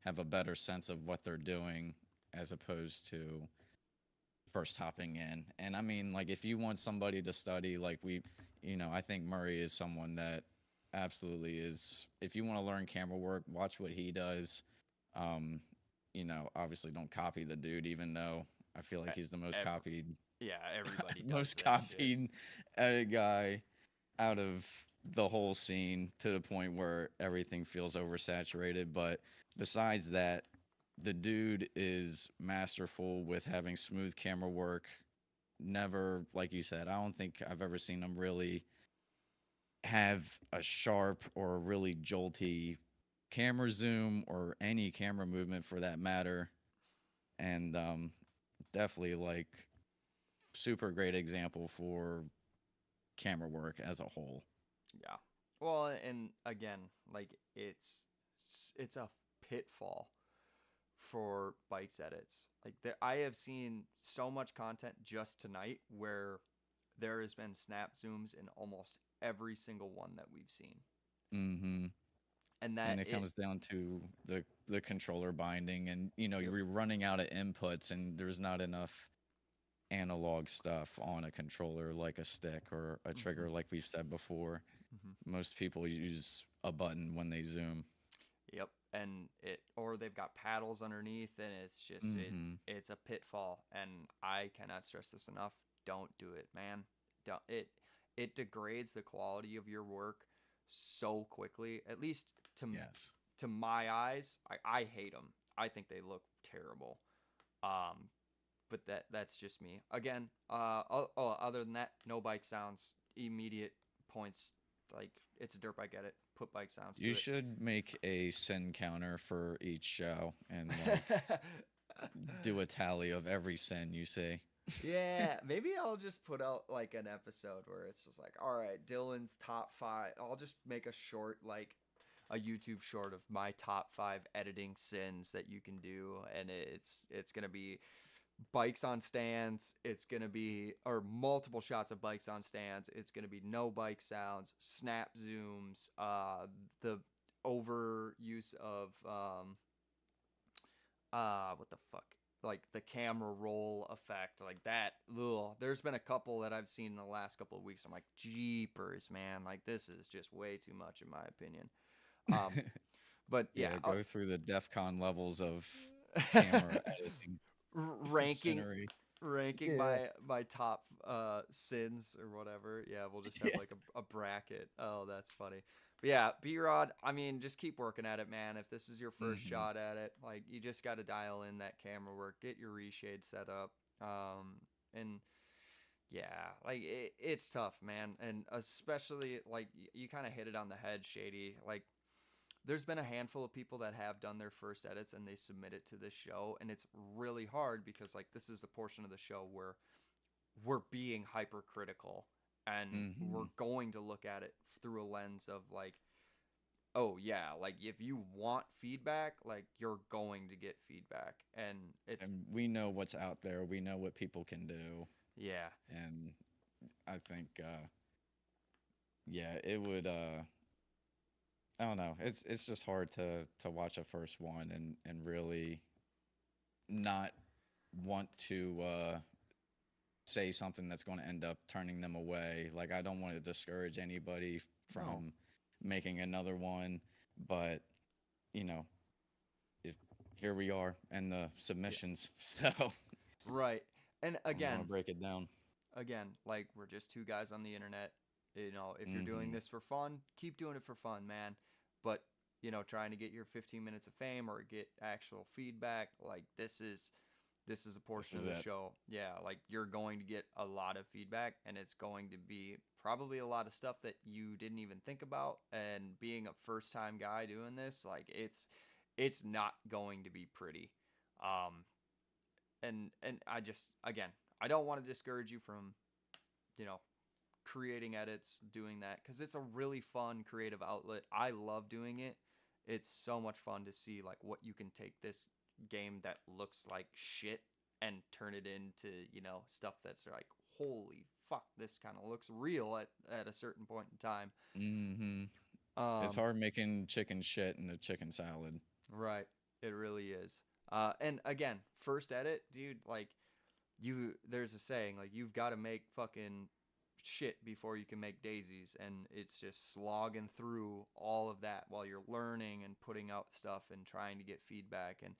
B: have a better sense of what they're doing as opposed to first hopping in. And I mean, like, if you want somebody to study, like I think Murray is someone that absolutely is. If you want to learn camera work, watch what he does. Um, obviously don't copy the dude, even though I feel like he's the most copied,
A: Yeah, everybody does
B: most
A: that shit.
B: copied edit guy out of the whole scene, to the point where everything feels oversaturated. But besides that, the dude is masterful with having smooth camera work. Never, like you said, I don't think I've ever seen him really have a sharp or a really jolty camera zoom or any camera movement for that matter. And definitely like super great example for camera work as a whole.
A: Yeah. Well, and again, like it's a pitfall for Bikes edits. Like I have seen so much content just tonight where there has been snap zooms in almost every single one that we've seen.
B: Mm-hmm.
A: And that
B: And it comes down to the controller binding, and you're running out of inputs, and there's not enough analog stuff on a controller like a stick or a trigger, like we've said before. Most people use a button when they zoom.
A: Yep, and or they've got paddles underneath, and it's just it's a pitfall. And I cannot stress this enough: don't do it, man. Don't it degrades the quality of your work so quickly. At least to my eyes, I hate them. I think they look terrible. But that's just me. Again, other than that, no bike sounds. Immediate points. Like, it's a dirt bike edit. Put bike sounds to
B: You
A: it.
B: should make a sin counter for each show and like do a tally of every sin you say.
A: Yeah, maybe I'll just put out like an episode where it's just like, all right, Dylan's top 5. I'll just make a short, like a YouTube short of my top 5 editing sins that you can do, and it's gonna be bikes on stands. It's gonna be multiple shots of bikes on stands. It's gonna be no bike sounds, snap zooms, the overuse of what the fuck, like the camera roll effect, like that. Ugh. There's been a couple that I've seen in the last couple of weeks. I'm like, jeepers, man, like this is just way too much in my opinion. But yeah,
B: go through the DEFCON levels of camera editing.
A: ranking my top sins or whatever. Yeah, we'll just have like a bracket. Oh, that's funny. But yeah, B-Rod, I mean, just keep working at it, man. If this is your first shot at it, like, you just got to dial in that camera work, get your reshade set up. And yeah, like it's tough, man. And especially like you kind of hit it on the head, Shady. Like, there's been a handful of people that have done their first edits and they submit it to this show, and it's really hard because like this is the portion of the show where we're being hypercritical and we're going to look at it through a lens of like, oh yeah, like if you want feedback, like you're going to get feedback, and
B: we know what's out there. We know what people can do.
A: Yeah.
B: And I think it would I don't know. It's just hard to watch a first one and really not want to say something that's going to end up turning them away. Like, I don't want to discourage anybody from making another one, but if here we are and the submissions, so
A: right. And again,
B: I want to break it down.
A: Again, like, we're just two guys on the internet. If you're doing this for fun, keep doing it for fun, man. But, trying to get your 15 minutes of fame or get actual feedback, like, this is a portion of the show. Yeah, like, you're going to get a lot of feedback, and it's going to be probably a lot of stuff that you didn't even think about. And being a first-time guy doing this, like, it's not going to be pretty. And I just, again, I don't want to discourage you from, creating edits, doing that, because it's a really fun creative outlet. I love doing it. It's so much fun to see like what you can take this game that looks like shit and turn it into, stuff that's like, holy fuck, this kind of looks real at a certain point in time.
B: It's hard making chicken shit in a chicken salad.
A: Right. It really is. And again, first edit, dude, like, there's a saying, like, you've got to make fucking shit before you can make daisies, and it's just slogging through all of that while you're learning and putting out stuff and trying to get feedback. And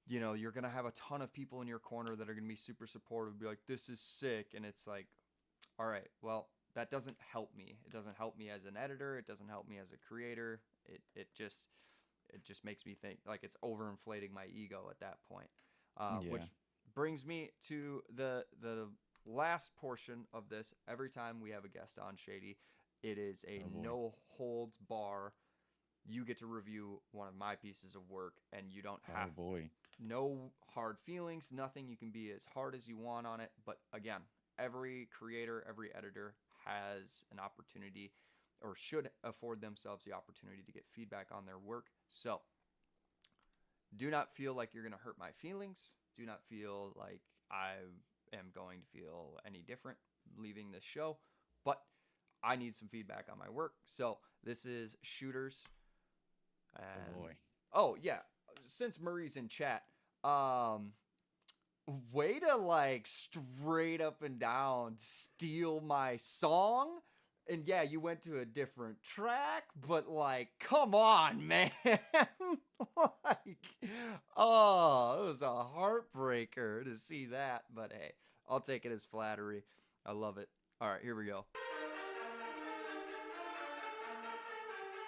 A: you're gonna have a ton of people in your corner that are gonna be super supportive, be like, this is sick, and it's like, all right, well, that doesn't help me. It doesn't help me as an editor. It doesn't help me as a creator. It just makes me think like it's overinflating my ego at that point. Which brings me to the last portion of this. Every time we have a guest on, Shady, it is a no holds bar. You get to review one of my pieces of work, and you don't have no hard feelings, nothing. You can be as hard as you want on it. But again, every creator, every editor has an opportunity, or should afford themselves the opportunity, to get feedback on their work. So do not feel like you're going to hurt my feelings. Do not feel like I am going to feel any different leaving this show, but I need some feedback on my work. So this is Shooters. And, oh yeah, since Murray's in chat, way to like straight up and down steal my song. And yeah, you went to a different track, but like, come on, man. Like, oh, it was a heartbreaker to see that. But hey, I'll take it as flattery. I love it. All right, here we go.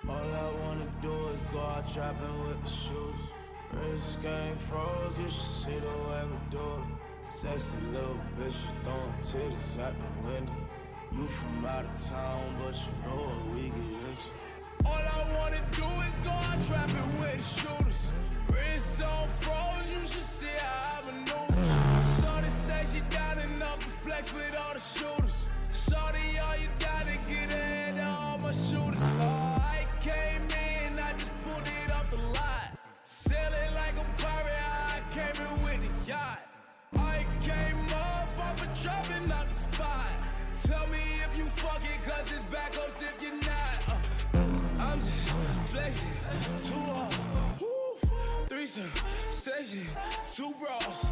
C: All I wanna do is go out trapping with the shooters. Wrist game froze, you should see the way we do it. Sexy little bitch, she throwing titties out the window. You from out of town, but you know what we get into. All I wanna do is go out trapping with the shooters. Wrist on froze, you should see how I maneuver. Shorty say she down and up and flex with all the shooters. Shorty, all you gotta get ahead of all my shooters. Oh, I came in, I just pulled it off the lot. Sailing like a pirate, I came in with a yacht. I came up off a drop and out the spot. Tell me if you fucking, cause it's backups if you're not. I'm just flexing, too hard. Threesome, session, 2 bras.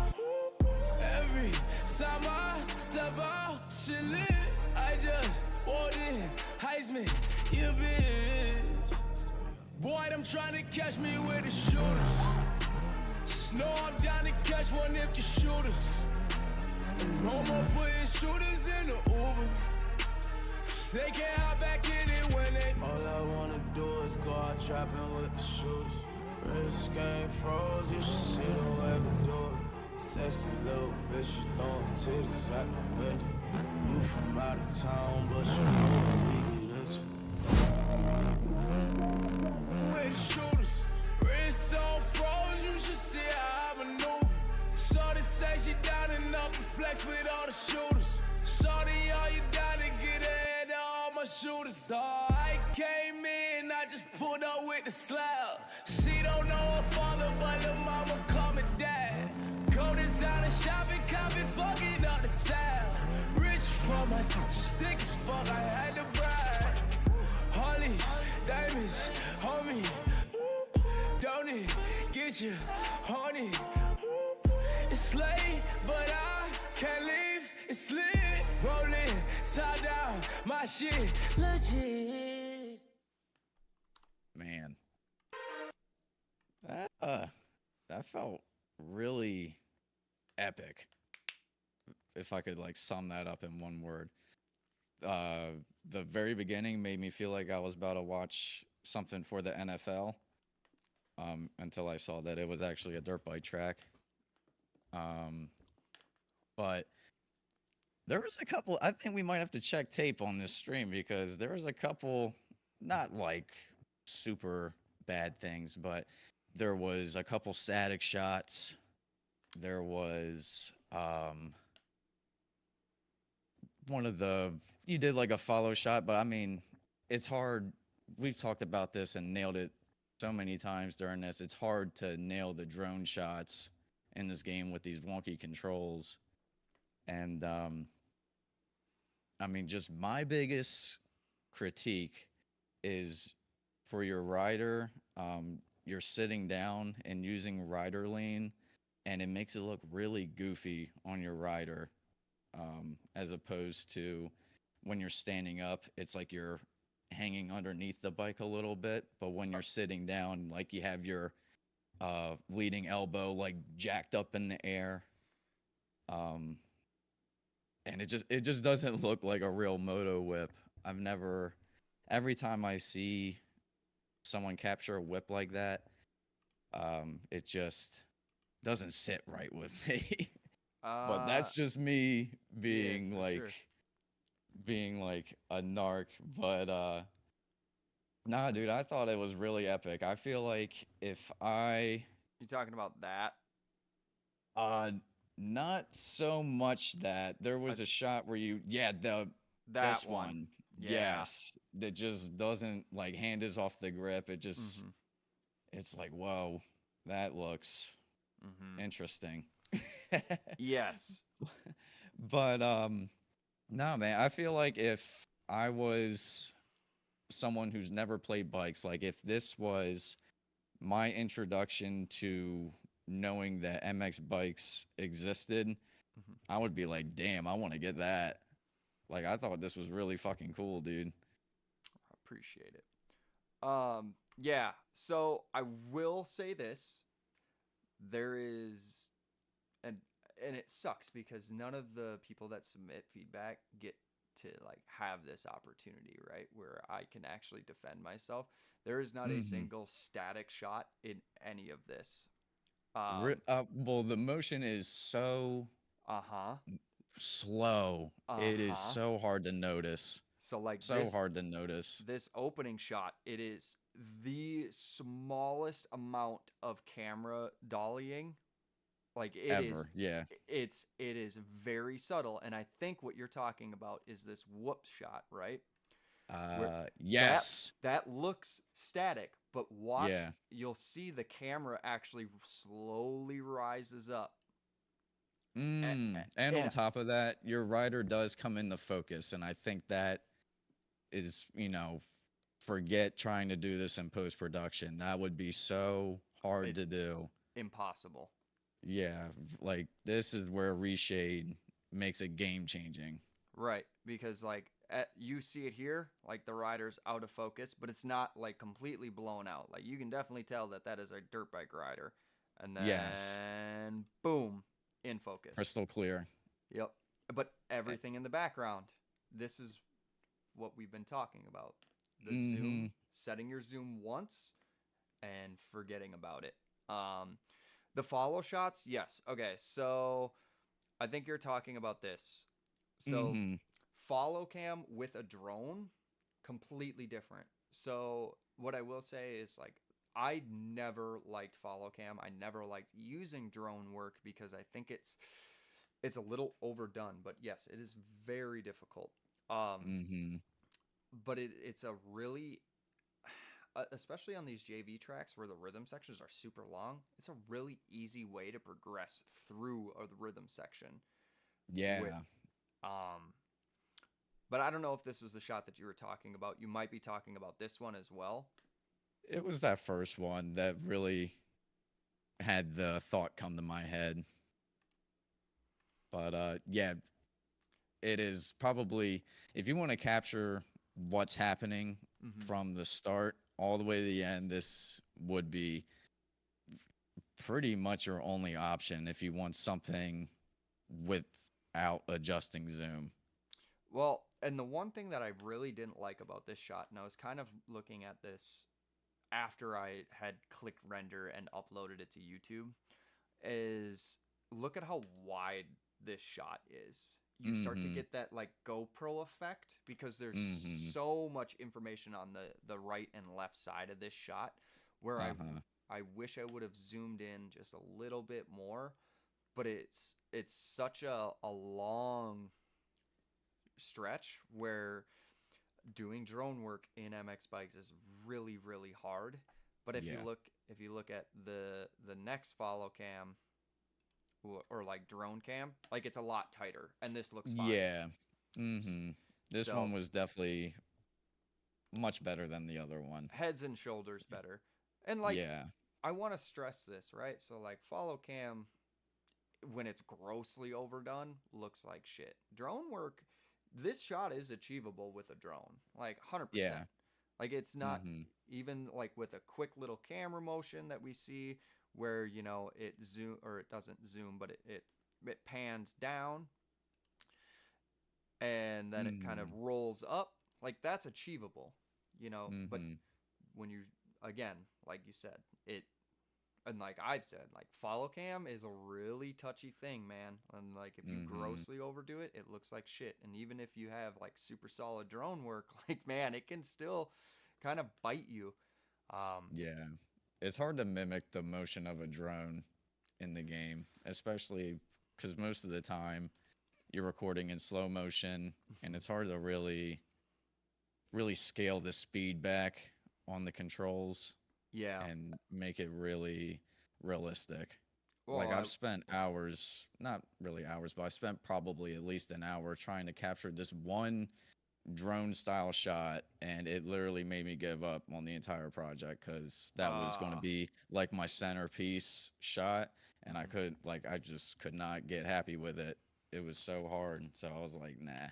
C: Every time I step out, shit lit. I just walked in, Heisman, you bitch. Boy, I'm trying to catch me with the shooters. Snow, I'm down to catch one if you shoot us. No more putting shooters in the Uber. They can't hop back in it when they. All I wanna do is go out trapping with the shooters. Wrist game froze, you should see the way we do it. Sexy little bitch, she throwing titties out the window. You from out of town, but you know what we get into. With shooters, wrist on froze, you should see how I maneuver. Shorty say she down and up and flex with all the shooters. Shorty, all you gotta get ahead of all my shooters. Oh, I came in, I just pulled up with the slab. She don't know her father, but her mama call me dad. Go designer shopping, copy, fucking up the tab. Rich for my stick as fuck, I had to brag. Harleys, diamonds, homie. Don't it get you horny? It's late, but I can't leave. It's lit, rolling, tie down, my shit legit.
B: Man, that felt really epic. If I could like sum that up in one word, the very beginning made me feel like I was about to watch something for the NFL. Until I saw that it was actually a dirt bike track. But there was a couple, I think we might have to check tape on this stream, because there was a couple, not like super bad things, but there was a couple static shots. There was you did like a follow shot, but I mean, it's hard. We've talked about this and nailed it so many times during this. It's hard to nail the drone shots in this game with these wonky controls. And I mean, just my biggest critique is for your rider, you're sitting down and using rider lean and it makes it look really goofy on your rider, as opposed to when you're standing up, it's like you're hanging underneath the bike a little bit, but when you're sitting down, like you have your leading elbow like jacked up in the air. Um, and it just doesn't look like a real moto whip. I've never every time I see someone capture a whip like that, it just doesn't sit right with me. But
A: Uh,
B: that's just me
A: yeah,
B: being
A: for
B: like
A: sure.
B: being like a narc. But nah, dude, I thought it was really epic. I feel like if I
A: You talking about that?
B: uh not so much that there
A: I,
B: was a shot where yeah,
A: that
B: this
A: one.
B: one,
A: Yeah.
B: yes, that just doesn't like hand is off the grip. It just
A: Mm-hmm.
B: it's like, whoa, that looks
A: Mm-hmm.
B: interesting.
A: Yes.
B: But no, man, I feel like if I was someone who's never played bikes, like if this was my introduction to knowing that MX bikes existed,
A: Mm-hmm.
B: I would be like, damn, I want to get that. Like, I thought this was really fucking cool, dude.
A: Appreciate it. Yeah. So I will say this: there is, and and it sucks because none of the people that submit feedback get to like have this opportunity, right? Where I can actually defend myself. There is not a
B: Mm-hmm.
A: single static shot in any of this. Um.
B: Well, the motion is so
A: Uh huh.
B: slow.
A: Uh
B: It is
A: huh.
B: so hard to notice.
A: So like
B: So hard to notice.
A: this opening shot, it is the smallest amount of camera dollying. Like
B: Ever. Yeah.
A: it is very subtle, and I think what you're talking about is this whoop shot, right? Where that
B: Yes.
A: that looks static, but watch,
B: Yeah.
A: you'll see the camera actually slowly rises up.
B: And on
A: And
B: top of that, your rider does come into focus, and I think that is, forget trying to do this in post production. That would be so hard
A: it
B: to do.
A: impossible.
B: Yeah, like this is where reshade makes it game changing.
A: Right, because like you see it here, like the rider's out of focus, but it's not like completely blown out. Like you can definitely tell that that is a dirt bike rider, and
B: Yes,
A: then boom, in focus.
B: crystal clear.
A: Yep. But
B: Eh,
A: everything in the background, this is what we've been talking about. The
B: Mm-hmm.
A: zoom, setting your zoom once and forgetting about it. The follow shots, yes. Okay, so I think you're talking about this. So
B: Mm-hmm.
A: follow cam with a drone, completely different. So what I will say is like I never liked follow cam. I never liked using drone work because I think it's a little overdone. But yes, it is very difficult. Um,
B: Mm-hmm.
A: but it's a really especially on these JV tracks where the rhythm sections are super long, it's a really easy way to progress through the rhythm section with
B: Yeah,
A: um but I don't know if this was the shot that you were talking about. You might be talking about this one as well.
B: it was that first one that really had the thought come to my head. But yeah, it is probably if you want to capture what's happening
A: Mm-hmm.
B: from the start all the way to the end, this would be pretty much your only option if you want something without adjusting zoom.
A: Well, and the one thing that I really didn't like about this shot, and I was kind of looking at this after I had clicked render and uploaded it to YouTube, is look at how wide this shot is. You start to
B: Mm-hmm.
A: get that like GoPro effect because there's
B: Mm-hmm.
A: so much information on the right and left side of this shot where
B: Uh-huh.
A: I wish I would have zoomed in just a little bit more, but it's such a long stretch where doing drone work in MX bikes is really really hard. But
B: Yeah.
A: if you look at the next follow cam or like drone cam, like it's a lot tighter and this looks fine.
B: Yeah. Mm-hmm. This
A: So
B: one was definitely much better than the other one.
A: heads and shoulders better. And like
B: Yeah.
A: I want to stress this, right? So like follow cam when it's grossly overdone, looks like shit. Drone work, this shot is achievable with a drone, like 100%.
B: Yeah.
A: Like it's not
B: Mm-hmm.
A: even like with a quick little camera motion that we see where, you know, it zoom or it doesn't zoom, but it pans down and then it kind of
B: Mm-hmm.
A: rolls up. Like that's achievable, you know, but
B: Mm-hmm.
A: when you again, like you said, it and like I've said, like follow cam is a really touchy thing, man. And like if you
B: Mm-hmm.
A: grossly overdo it, it looks like shit. And even if you have like super solid drone work, like man, it can still kind of bite you.
B: Yeah. It's hard to mimic the motion of a drone in the game, especially because most of the time you're recording in slow motion, and it's hard to really scale the speed back on the controls
A: Yeah.
B: and make it really realistic.
A: Well,
B: Like I've spent hours, not really hours, but I spent probably at least an hour trying to capture this one drone style shot, and it literally made me give up on the entire project because that was going to
A: uh,
B: be like my centerpiece shot, and
A: mhm.
B: I just could not get happy with it. It was so hard, so I was like, nah,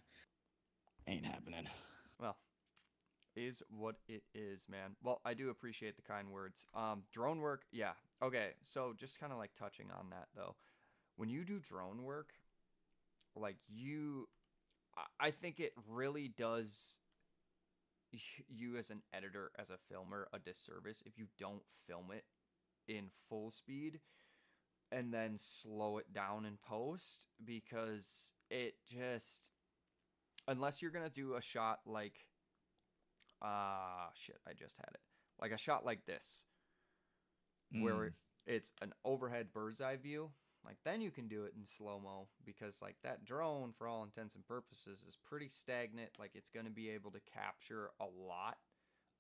B: ain't happening.
A: Well, is what it is, man. Well, I do appreciate the kind words. Drone work, yeah. Okay, so just kind of like touching on that though. When you do drone work, like I think it really does you as an editor, as a filmer, a disservice if you don't film it in full speed and then slow it down in post because it just unless you're gonna do a shot like shit, I just had it. Like a shot like this, where
B: Mm,
A: it's an overhead bird's eye view, like then you can do it in slow mo because like that drone, for all intents and purposes, is pretty stagnant. Like it's going to be able to capture a lot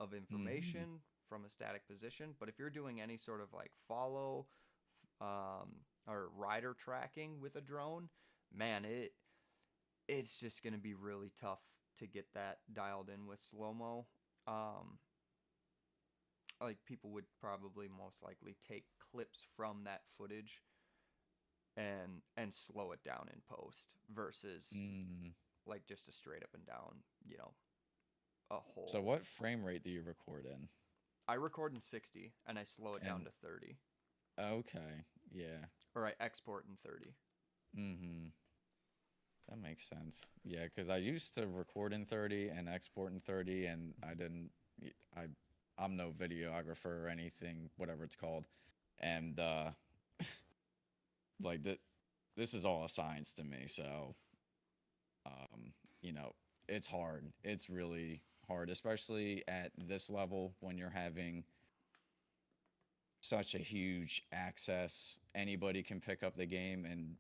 A: of
B: mm,
A: information from a static position. But if you're doing any sort of like follow or rider tracking with a drone, man, it's just going to be really tough to get that dialed in with slow mo. Um, like people would probably most likely take clips from that footage and slow it down in post versus
B: mm.
A: like just a straight up and down, you know, a
B: So
A: whole.
B: what frame rate do you record in?
A: I record in 60 and I slow it down
B: And
A: to 30
B: okay, yeah.
A: or I export in 30.
B: Mm-hmm. That makes sense. Yeah, because I used to record in 30 and export in 30, and I didn't. I I'm no videographer or anything, whatever it's called, and like that. This is all a science to me. So, um, you know, it's hard. It's really hard, especially at this level when you're having such a huge access. Anybody can pick up the game and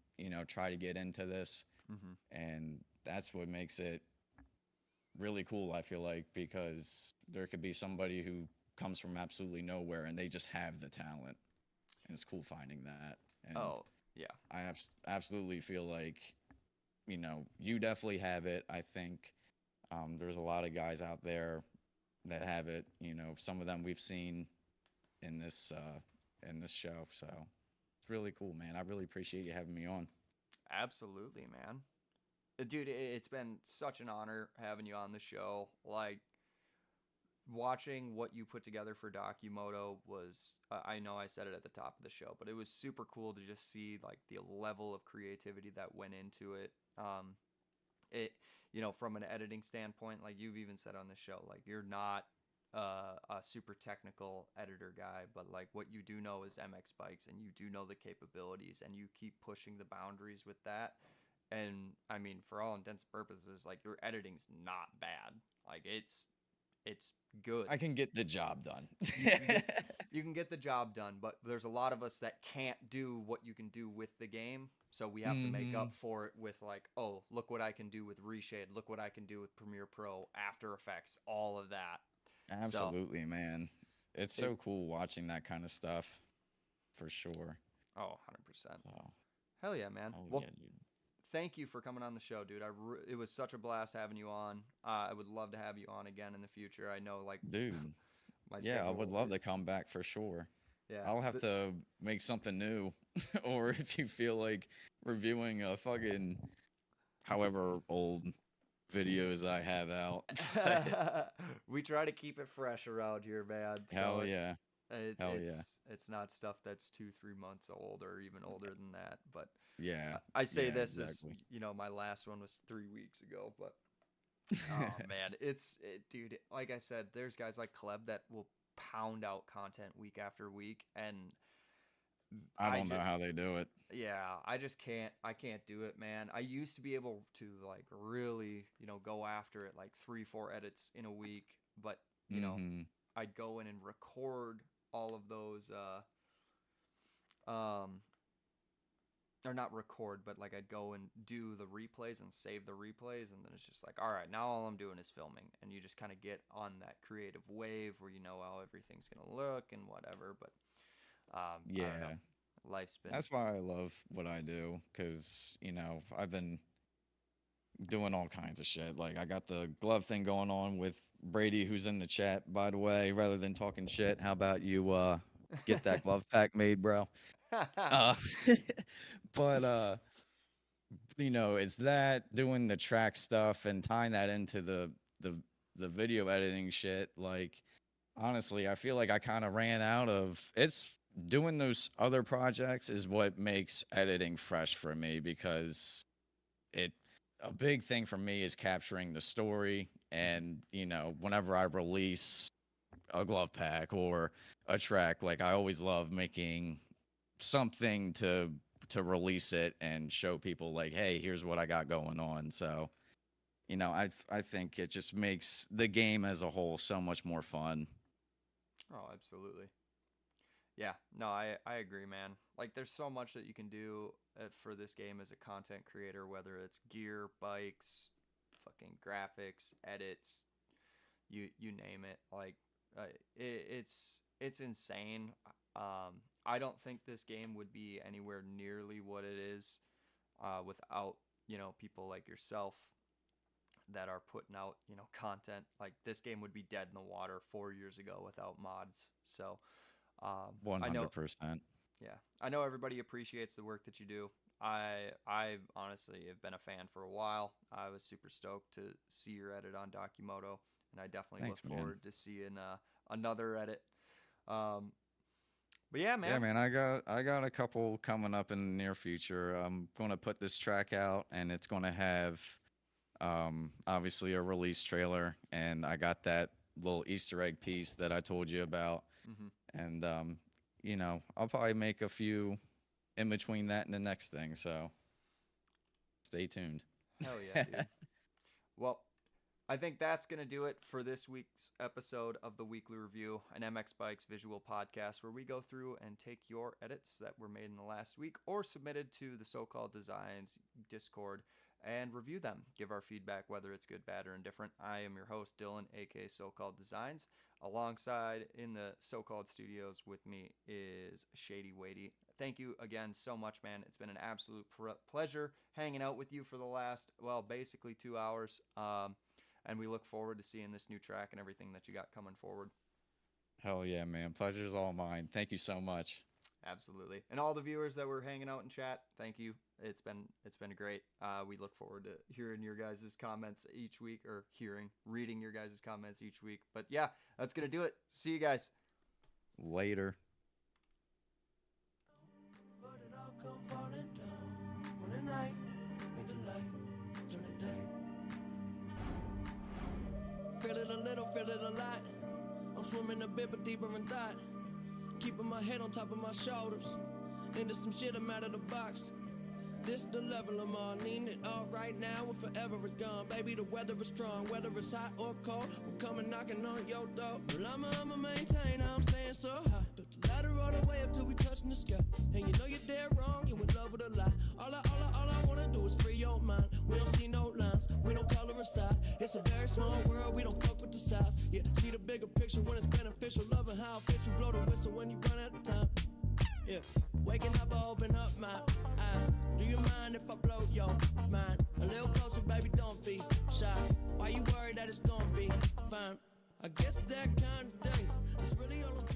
B: try to get into this,
A: Mm-hmm.
B: and that's what makes it really cool, I feel like, because there could be somebody who comes from absolutely nowhere and they just have the talent, and it's cool finding that. And
A: Oh, yeah.
B: absolutely feel like you definitely have it. I think there's a lot of guys out there that have it. Some of them we've seen in this show, so it's really cool, man. I really appreciate you having me on.
A: Absolutely, man. Dude, it's been such an honor having you on the show. Like watching what you put together for Documoto was I know I said it at the top of the show, but it was super cool to just see like the level of creativity that went into it. It from an editing standpoint, like you've even said on the show, like you're not a super technical editor guy, but like what you do know is MX bikes and you do know the capabilities and you keep pushing the boundaries with that. And I mean, for all intents and purposes, like your editing's not bad. Like it's good.
B: I can get the job done.
A: You can get the job done, but there's a lot of us that can't do what you can do with the game. So we have to make
B: Hmm.
A: up for it with like, oh, look what I can do with Reshade, look what I can do with Premiere Pro, After Effects, all of that. So
B: Absolutely, man. It's
A: it
B: so cool watching that kind of stuff, for sure.
A: 100%.
B: So,
A: Hell yeah, man.
B: oh
A: Well,
B: yeah, dude.
A: thank you for coming on the show, dude. It was such a blast having you on. I would love to have you on again in the future. I know like
B: Dude,
A: my
B: yeah, I would
A: schedule
B: love to
A: is
B: come back for sure.
A: Yeah.
B: I'll have to make something new. Or if you feel like reviewing a fucking however old videos I have out.
A: We try to keep it fresh around here, man.
B: Hell
A: So
B: yeah.
A: It,
B: Hell
A: it's
B: yeah.
A: it's not stuff that's 2-3 months old or even older than that. But
B: Yeah.
A: I say
B: yeah,
A: this
B: exactly.
A: is, you know, my last one was 3 weeks ago. But oh man, dude. Like I said, there's guys like Kleb that will pound out content week after week, and
B: I don't know how they do it.
A: yeah, I just can't. I can't do it, man. I used to be able to like really, you know, go after it like 3-4 edits in a week, but you know,
B: Mhm.
A: I'd go in and record all of those or not record, but like I'd go and do the replays and save the replays, and then it's just like, all right, now all I'm doing is filming, and you just kind of get on that creative wave where you know how everything's gonna look and whatever. But I don't
B: Yeah.
A: know. Life's been
B: That's why I love what I do, because, you know, I've been doing all kinds of shit. Like, I got the glove thing going on with Brady, who's in the chat, by the way. Rather than talking shit, how about you get that glove pack made, bro? Uh, but, you know, it's that, doing the track stuff and tying that into the video editing shit. Like, honestly, I feel like I kind of ran out of it's doing those other projects is what makes editing fresh for me, because a big thing for me is capturing the story. And, you know, whenever I release a glove pack or a track, like, I always love making something to release it and show people like, hey, here's what I got going on. So, you know, I think it just makes the game as a whole so much more fun.
A: Oh, absolutely. Yeah, no, I agree, man. Like, there's so much that you can do for this game as a content creator, whether it's gear, bikes, fucking graphics, edits, you name it. Like, it's insane. I don't think this game would be anywhere nearly what it is without, you know, people like yourself that are putting out, you know, content. Like, this game would be dead in the water 4 years ago without mods. So
B: 100%.
A: yeah, I know everybody appreciates the work that you do. I honestly have been a fan for a while. I was super stoked to see your edit on Docimoto, and I definitely
B: Thanks,
A: look
B: man.
A: forward to seeing another edit. But yeah, man.
B: Yeah, man, I got a couple coming up in the near future. I'm gonna put this track out, and it's gonna have obviously a release trailer, and I got that little Easter egg piece that I told you about.
A: Mhm.
B: And you know, I'll probably make a few in between that and the next thing, so stay tuned.
A: Hell yeah, dude. Well, I think that's going to do it for this week's episode of the Weekly Review, an MX Bikes visual podcast where we go through and take your edits that were made in the last week or submitted to the So-Called Designs Discord and review them. Give our feedback, whether it's good, bad, or indifferent. I am your host, Dylan, aka So-Called Designs. Alongside in the So-Called Studios with me is ShadeyWadey. Thank you again so much, man. It's been an absolute pleasure hanging out with you for the last, well, basically 2 hours. And we look forward to seeing this new track and everything that you got coming forward.
B: Hell yeah, man. Pleasure's all mine. Thank you so much.
A: Absolutely. And all the viewers that were hanging out in chat, thank you. It's been great. We look forward to hearing your guys' comments each week, or reading your guys' comments each week. But yeah, that's going to do it. See you guys.
B: Later.
C: But it all come falling down when the night make the light turn to day. Feel it a little, feel it a lot. I'm swimming a bit, but deeper in thought. Keeping my head on top of my shoulders. Into some shit, I'm out of the box. This the level I'm on, needing it all right now and forever is gone. Baby, the weather is strong, whether it's hot or cold, we're coming knocking on your door. Well, I'ma maintain, I'm staying so high. Took the ladder all the way up till we touching the sky. And you know you're dead wrong, you in love with a lie. All I wanna do is free your mind. We don't see no lines, we don't color aside. It's a very small world, we don't fuck with the size. Yeah, see the bigger picture when it's beneficial. Loving how it fits you, blow the whistle when you run out of time. Yeah, waking up, I open up my eyes. Do you mind if I blow your mind? A little closer, baby, don't be shy. Why you worried that it's gonna be fine? I guess that kind of day is really all I'm